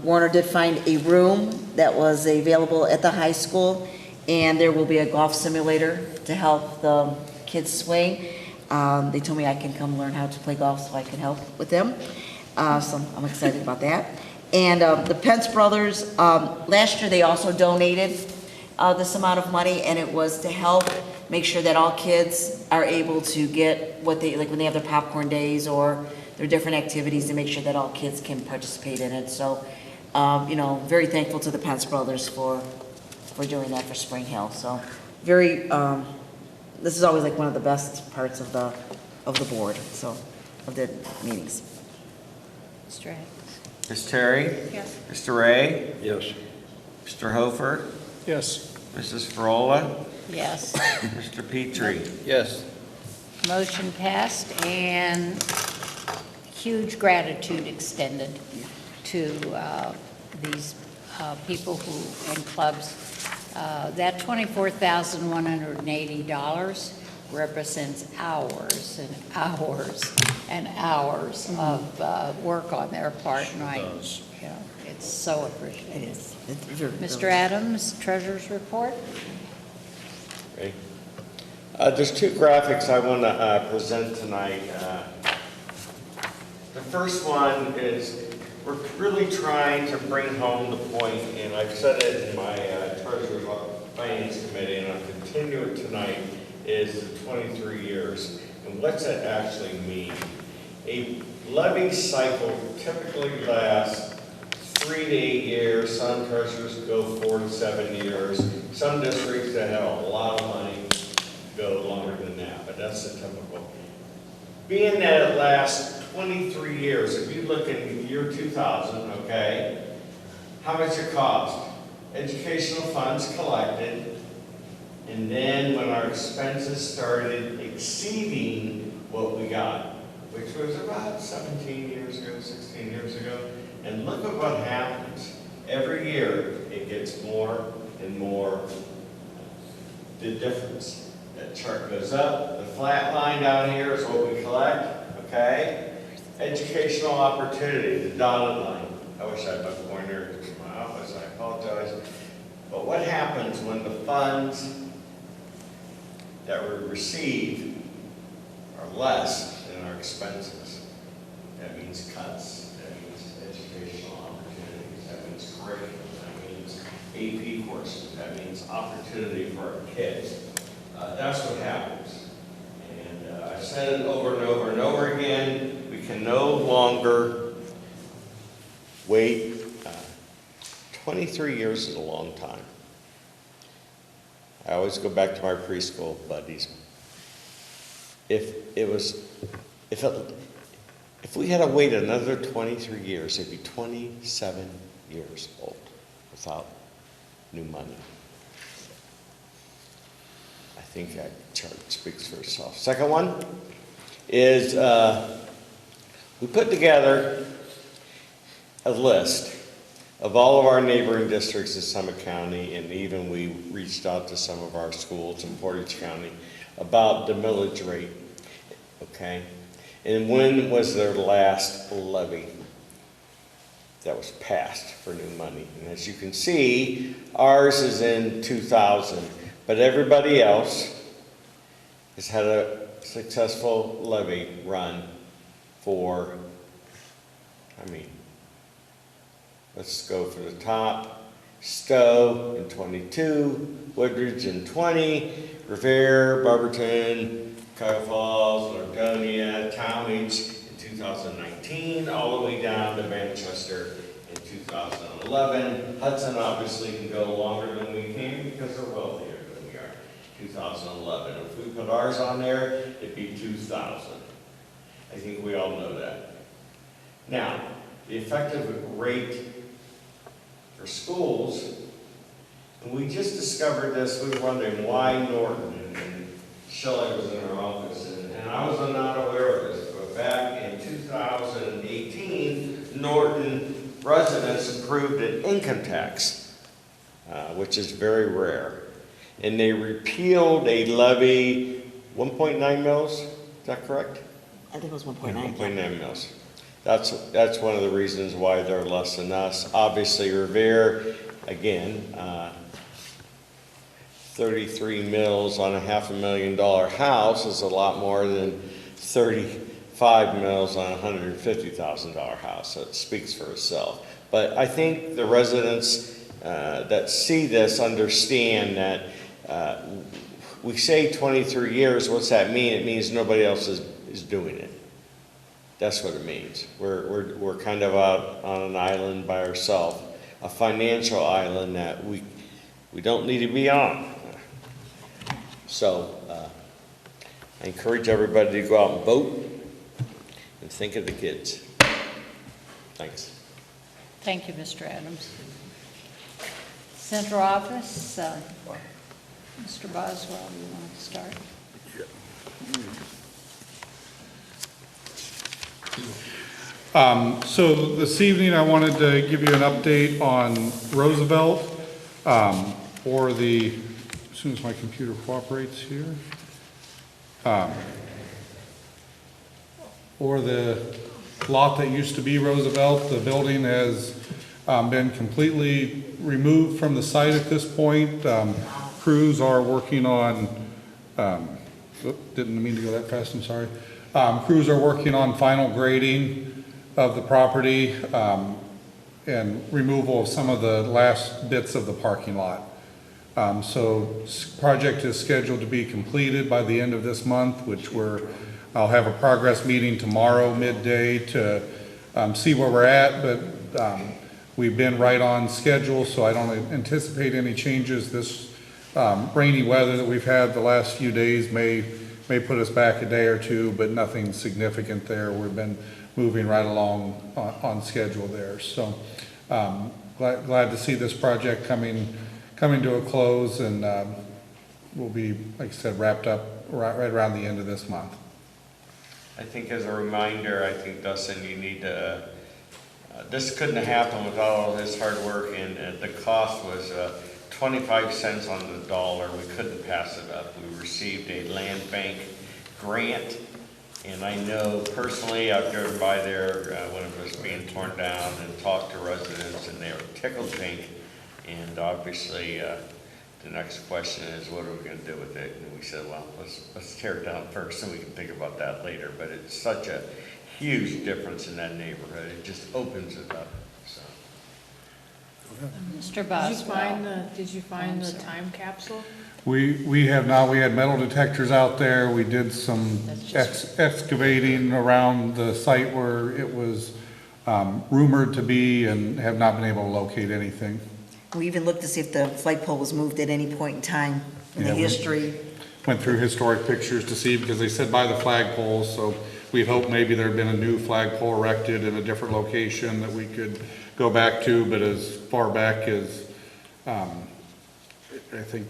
Speaker 7: Warner did find a room that was available at the high school, and there will be a golf simulator to help the kids swing. They told me I can come learn how to play golf so I can help with them. So I'm excited about that. And the Pence Brothers, last year they also donated this amount of money, and it was to help make sure that all kids are able to get what they, like when they have their popcorn days or their different activities, to make sure that all kids can participate in it. So, very thankful to the Pence Brothers for doing that for Spring Hill. So, this is always like one of the best parts of the board, so, of the meetings.
Speaker 1: Mr. Adams?
Speaker 2: Ms. Terry,
Speaker 11: Yes.
Speaker 2: Mr. Ray,
Speaker 10: Yes.
Speaker 2: Mr. Hofer,
Speaker 3: Yes.
Speaker 2: Mrs. Frola,
Speaker 1: Yes.
Speaker 2: Mr. Petrie.
Speaker 10: Yes.
Speaker 1: Motion passed, and huge gratitude extended to these people and clubs. That $24,180 represents hours and hours and hours of work on their part, and it's so appreciated.
Speaker 7: It is.
Speaker 1: Mr. Adams, Treasurer's Report.
Speaker 2: Okay. There's two graphics I want to present tonight. The first one is we're really trying to bring home the point, and I've said it in my Treasurer's Finance Committee, and I'll continue it tonight, is the 23 years. And what's that actually mean? A levy cycle typically lasts 3 to 8 years. Some treasurers go 4 to 7 years. Some districts that have a lot of money go longer than that, but that's the typical. Being that it lasts 23 years, if you look in the year 2000, okay, how much it cost? Educational funds collected, and then when our expenses started exceeding what we got, which was about 17 years ago, 16 years ago, and look at what happens. Every year, it gets more and more the difference. That chart goes up. The flat line down here is what we collect, okay? Educational opportunity, the dotted line. I wish I had my pointer in my office, I apologize. But what happens when the funds that we receive are less than our expenses? That means cuts. That means educational opportunities. That means curriculum. That means AP courses. That means opportunity for our kids. That's what happens. And I've said it over and over and over again. We can no longer Wade, 23 years is a long time. I always go back to my preschool buddies. If we had to wait another 23 years, it'd be 27 years old without new money. I think that chart speaks for itself. Second one is we put together a list of all of our neighboring districts in Summit County, and even we reached out to some of our schools in Portage County about the millage rate, okay? And when was their last levy that was passed for new money? And as you can see, ours is in 2000, but everybody else has had a successful levy run for, let's go for the top. Stowe in 22, Woodridge in 20, Revere, Barberton, Cuyahoga Falls, Ladonia, Talmadge in 2019, all the way down to Manchester in 2011. Hudson obviously can go longer than we can because they're wealthier than we are. 2011. If we put ours on there, it'd be 2000. I think we all know that. Now, the effective rate for schools, and we just discovered this, we were wondering why Norton, and Shelley was in our office, and I was not aware of this, but back in 2018, Norton residents approved an income tax, which is very rare. And they repealed a levy, 1.9 mils, is that correct?
Speaker 7: I think it was 1.9.
Speaker 2: 1.9 mils. That's one of the reasons why they're less than us. Obviously, Revere, again, 33 mils on a $500,000 house is a lot more than 35 mils on a $150,000 house. So it speaks for itself. But I think the residents that see this understand that we say 23 years, what's that mean? It means nobody else is doing it. That's what it means. We're kind of out on an island by ourselves, a financial island that we don't need to be on. So I encourage everybody to go out and vote and think of the kids. Thanks.
Speaker 1: Thank you, Mr. Adams. Central Office, Mr. Boswell, you want to start?
Speaker 5: So this evening, I wanted to give you an update on Roosevelt, or the, as soon as my computer cooperates here, or the lot that used to be Roosevelt. The building has been completely removed from the site at this point. Crews are working on, didn't mean to go that fast, I'm sorry. Crews are working on final grading of the property and removal of some of the last bits of the parking lot. So project is scheduled to be completed by the end of this month, which I'll have a progress meeting tomorrow midday to see where we're at, but we've been right on schedule, so I don't anticipate any changes. This rainy weather that we've had the last few days may put us back a day or two, but nothing significant there. We've been moving right along on schedule there. So glad to see this project coming to a close, and we'll be, like I said, wrapped up right around the end of this month.
Speaker 2: I think as a reminder, I think, Dustin, you need to, this couldn't have happened without all his hard work, and the cost was 25 cents on the dollar. We couldn't pass it up. We received a land bank grant, and I know personally, I've driven by there when it was being torn down and talked to residents, and they were tickled pink. And obviously, the next question is, what are we going to do with it? And we said, well, let's tear it down first, and we can think about that later. But it's such a huge difference in that neighborhood. It just opens it up. So.
Speaker 1: Mr. Boswell.
Speaker 11: Did you find the time capsule?
Speaker 5: We have not. We had metal detectors out there. We did some excavating around the site where it was rumored to be and have not been able to locate anything.
Speaker 7: We even looked to see if the flagpole was moved at any point in time in the
Speaker 5: Yeah, we-
Speaker 7: history.
Speaker 5: Went through historic pictures to see, because they said by the flagpole, so we'd hoped maybe there had been a new flagpole erected in a different location that we could go back to, but as far back as, I think,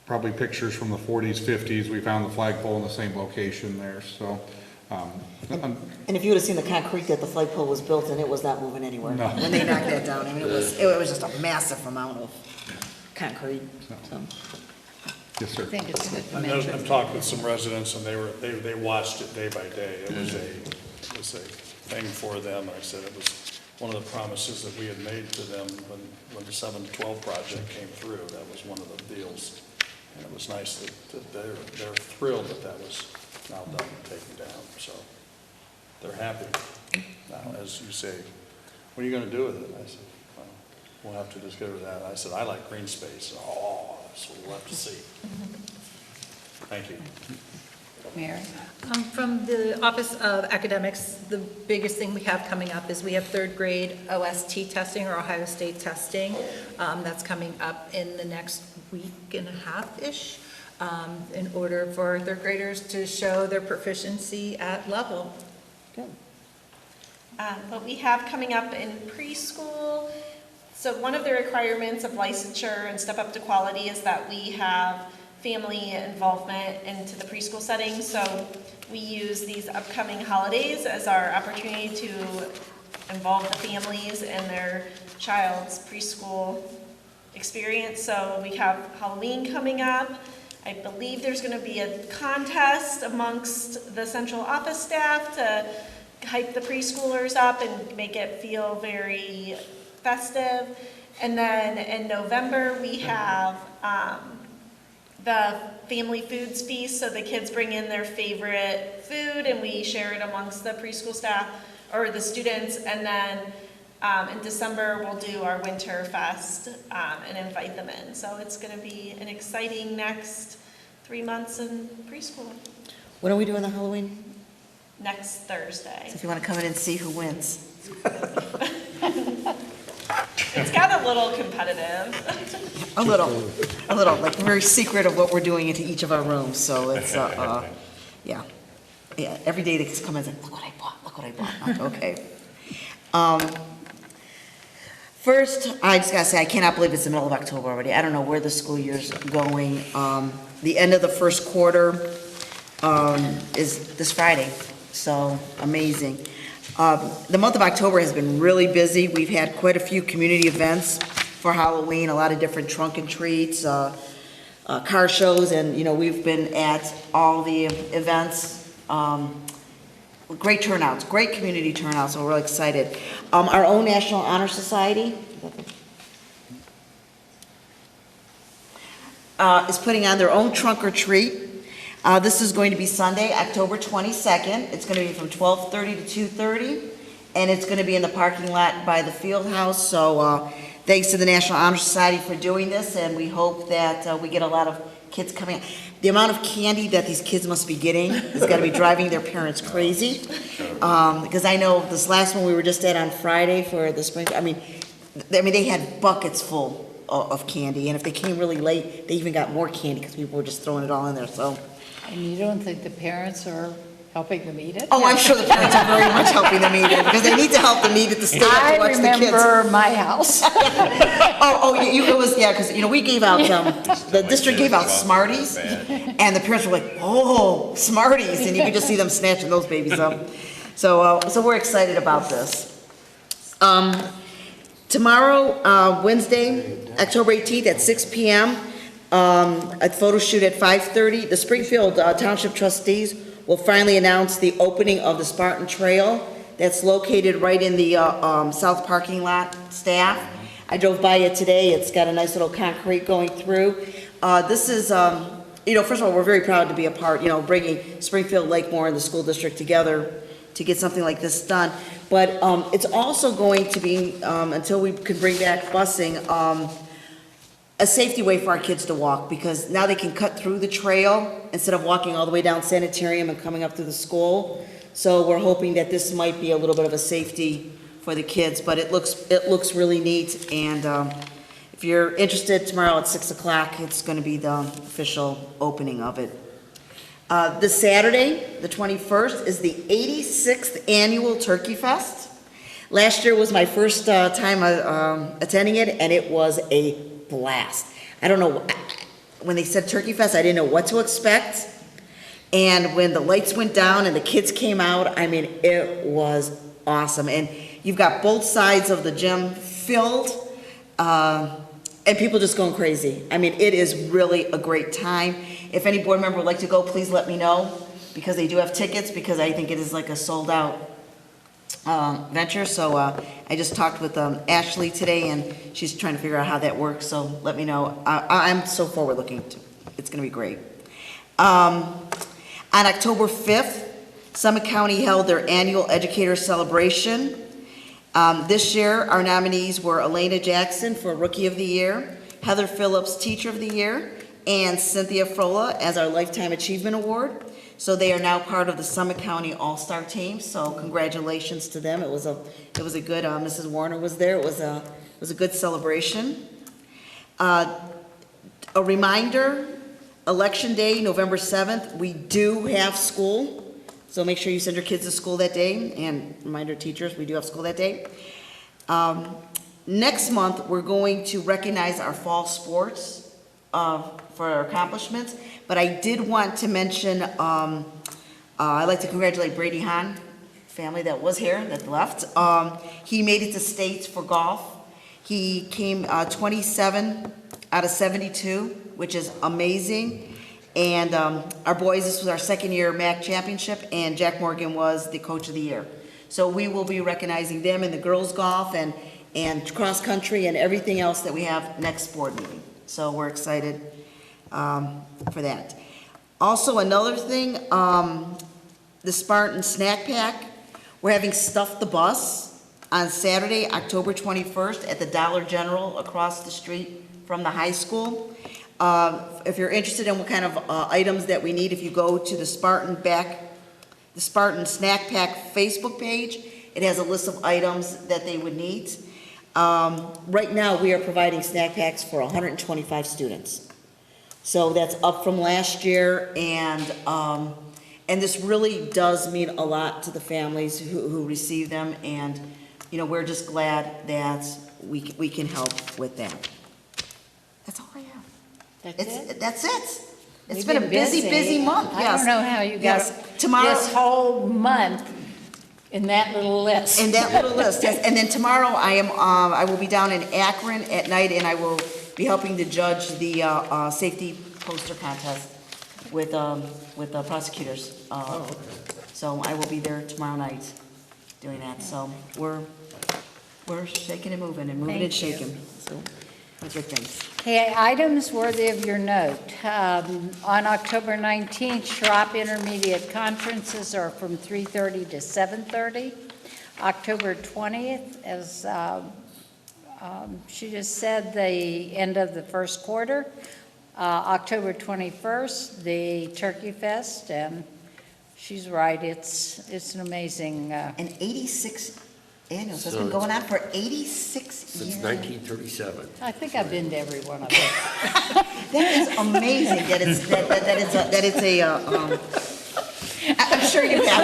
Speaker 5: probably pictures from the 40s, 50s, we found the flagpole in the same location there, so.
Speaker 7: And if you would have seen the concrete that the flagpole was built in, it was not moving anywhere.
Speaker 5: No.
Speaker 7: When they knocked that down, I mean, it was just a massive amount of concrete, so.
Speaker 5: Yes, sir.
Speaker 1: I think it's good to
Speaker 3: I know,
Speaker 1: mention.
Speaker 3: I've talked with some residents, and they watched it day by day. It was a thing for them. I said it was one of the promises that we had made to them when the 7 to 12 project came through. That was one of the deals. And it was nice that they're thrilled that was now done and taken down, so they're happy. Now, as you say, what are you gonna do with it? I said, well, we'll have to just get rid of that. I said, I like green space. Oh, so we'll have to see. Thank you.
Speaker 1: Mary?
Speaker 13: From the Office of Academics, the biggest thing we have coming up is we have third grade OST testing, or Ohio State testing. That's coming up in the next week and a half-ish, in order for third graders to show their proficiency at level.
Speaker 7: Good.
Speaker 14: What we have coming up in preschool, so one of the requirements of licensure and step up to quality is that we have family involvement into the preschool setting. So we use these upcoming holidays as our opportunity to involve the families in their child's preschool experience. So we have Halloween coming up. I believe there's going to be a contest amongst the central office staff to hype the preschoolers up and make it feel very festive. And then in November, we have the family foods feast, so the kids bring in their favorite food and we share it amongst the preschool staff or the students. And then in December, we'll do our winter fest and invite them in. So it's going to be an exciting next 3 months in preschool.
Speaker 7: When are we doing the Halloween?
Speaker 14: Next Thursday.
Speaker 7: So if you want to come in and see who wins.
Speaker 14: It's got a little competitive.
Speaker 7: A little, like very secret of what we're doing into each of our rooms, so it's, yeah. Yeah, every day they just come in and say, look what I bought, okay. First, I just gotta say, I cannot believe it's the middle of October already. I don't know where the school year's going. The end of the first quarter, is this Friday, so amazing. The month of October has been really busy. We've had quite a few community events for Halloween, a lot of different trunk and treats, car shows, and, you know, we've been at all the events. Great turnouts, great community turnouts, so we're really excited. Our own National Honor Society is putting on their own trunk or treat. This is going to be Sunday, October 22nd. It's going to be from 12:30 to 2:30, and it's going to be in the parking lot by the field house. So thanks to the National Honor Society for doing this, and we hope that we get a lot of kids coming. The amount of candy that these kids must be getting is going to be driving their parents crazy. Because I know this last one we were just at on Friday for the spring, I mean, they had buckets full of candy, and if they came really late, they even got more candy because people were just throwing it all in there, so.
Speaker 1: And you don't think the parents are helping them eat it?
Speaker 7: Oh, I'm sure the parents are very much helping them eat it, because they need to help them eat it to stay up and watch the kids.
Speaker 1: I remember my house.
Speaker 7: It was, yeah, because, you know, we gave out, the district gave out Smarties, and the parents were like, oh, Smarties, and you could just see them snatching those babies up. So we're excited about this. Tomorrow, Wednesday, October 18th at 6 p.m., a photo shoot at 5:30. The Springfield Township trustees will finally announce the opening of the Spartan Trail that's located right in the south parking lot. Staff, I drove by it today. It's got a nice little concrete going through. This is, you know, first of all, we're very proud to be a part, you know, bringing Springfield Lakemore and the school district together to get something like this done. But it's also going to be, until we can bring back busing, a safety way for our kids to walk, because now they can cut through the trail instead of walking all the way down Sanitarium and coming up to the school. So we're hoping that this might be a little bit of a safety for the kids, but it looks really neat. And if you're interested, tomorrow at 6 o'clock, it's going to be the official opening of it. This Saturday, the 21st, is the 86th Annual Turkey Fest. Last year was my first time attending it, and it was a blast. I don't know, when they said Turkey Fest, I didn't know what to expect. And when the lights went down and the kids came out, I mean, it was awesome. And you've got both sides of the gym filled, and people just going crazy. I mean, it is really a great time. If any board member would like to go, please let me know, because they do have tickets, because I think it is like a sold-out venture. So I just talked with Ashley today, and she's trying to figure out how that works, so let me know. I'm so forward-looking. It's going to be great. On October 5th, Summit County held their annual Educator Celebration. This year, our nominees were Elena Jackson for Rookie of the Year, Heather Phillips Teacher of the Year, and Cynthia Frola as our Lifetime Achievement Award. So they are now part of the Summit County All-Star team, so congratulations to them. It was a good, Mrs. Warner was there. It was a good celebration. A reminder, Election Day, November 7th, we do have school, so make sure you send your kids to school that day, and reminder teachers, we do have school that day. Next month, we're going to recognize our fall sports for our accomplishments, but I did want to mention, I'd like to congratulate Brady Hahn, family that was here, that left. He made it to states for golf. He came 27 out of 72, which is amazing. And our boys, this was our second year MAC championship, and Jack Morgan was the coach of the year. So we will be recognizing them in the girls golf and cross country and everything else that we have next board meeting. So we're excited for that. Also, another thing, the Spartan Snack Pack, we're having Stuff the Bus on Saturday, October 21st at the Dollar General across the street from the high school. If you're interested in what kind of items that we need, if you go to the Spartan Snack Pack Facebook page, it has a list of items that they would need. Right now, we are providing snack packs for 125 students. So that's up from last year, and this really does mean a lot to the families who receive them, and we're just glad that we can help with that. That's all I have. That's it. It's been a busy month.
Speaker 1: I
Speaker 7: Yes.
Speaker 1: don't know how you got
Speaker 7: Tomorrow,
Speaker 1: this whole month in that little list.
Speaker 7: in that little list, yes. And then tomorrow I will be down in Akron at night, and I will be helping to judge the safety poster contest with the prosecutors. So I will be there tomorrow night doing that. So we're shaking and moving and shaking. So those are things.
Speaker 1: Okay, items worthy of your note. On October 19th, Schropp Intermediate Conferences are from 3:30 to 7:30. October 20th, as she just said, the end of the first quarter. October 21st, the Turkey Fest, and she's right, it's an amazing.
Speaker 7: An 86 annual, so it's been going on for 86 years.
Speaker 10: Since 1937.
Speaker 1: I think I've been to every one of them.
Speaker 7: That is amazing. That it's a. I'm sure you have. I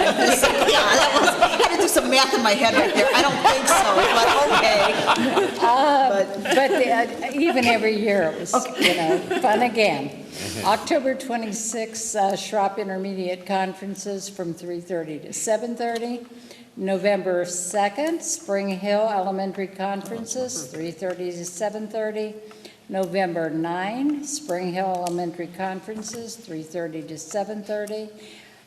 Speaker 7: had to do some math in my head right there. I don't think so, but okay.
Speaker 1: But even every year it was, fun again. October 26th, Schropp Intermediate Conferences from 3:30 to 7:30. November 2nd, Spring Hill Elementary Conferences, 3:30 to 7:30. November 9, Spring Hill Elementary Conferences, 3:30 to 7:30.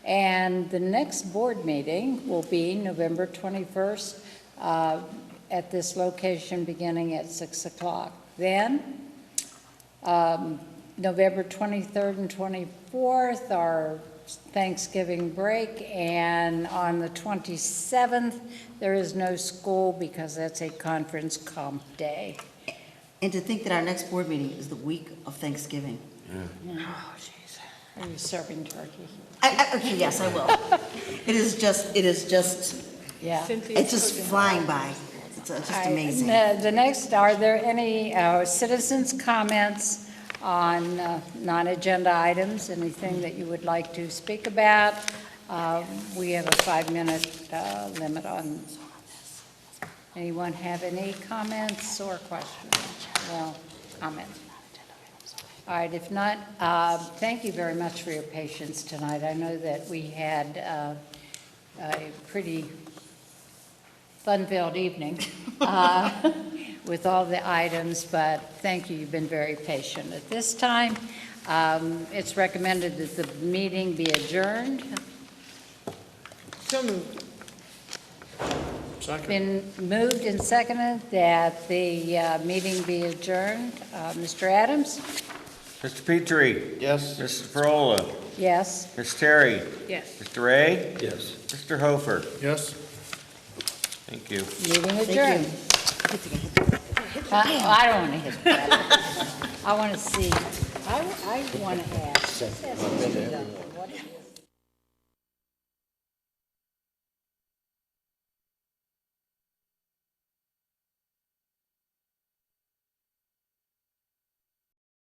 Speaker 1: And the next board meeting will be November 21st at this location beginning at 6 o'clock. Then, November 23rd and 24th are Thanksgiving break, and on the 27th, there is no school because that's a conference comp day.
Speaker 7: And to think that our next board meeting is the week of Thanksgiving.
Speaker 1: Oh, jeez. Are you serving turkey?
Speaker 7: Okay, yes, I will. It is just,
Speaker 1: Yeah.
Speaker 7: it's just flying by. It's just
Speaker 1: All right,
Speaker 7: amazing.
Speaker 1: The next, are there any citizens' comments on non-agenda items? Anything that you would like to speak about? We have a 5-minute limit on. Anyone have any comments or questions? Well, comments. All right, if not, thank you very much for your patience tonight. I know that we had a pretty fun-filled evening with all the items, but thank you, you've been very patient. At this time, it's recommended that the meeting be adjourned.
Speaker 11: So moved.
Speaker 1: Been moved and seconded that the meeting be adjourned. Mr. Adams?
Speaker 2: Mr. Petrie? Yes. Mrs. Frola?
Speaker 1: Yes.
Speaker 2: Ms. Terry?
Speaker 11: Yes.
Speaker 2: Mr. Ray?
Speaker 10: Yes.
Speaker 2: Mr. Hofer?
Speaker 3: Yes?
Speaker 2: Thank you.
Speaker 1: Meeting adjourned. I don't want to hit that. I want to see, I want to ask. What it is.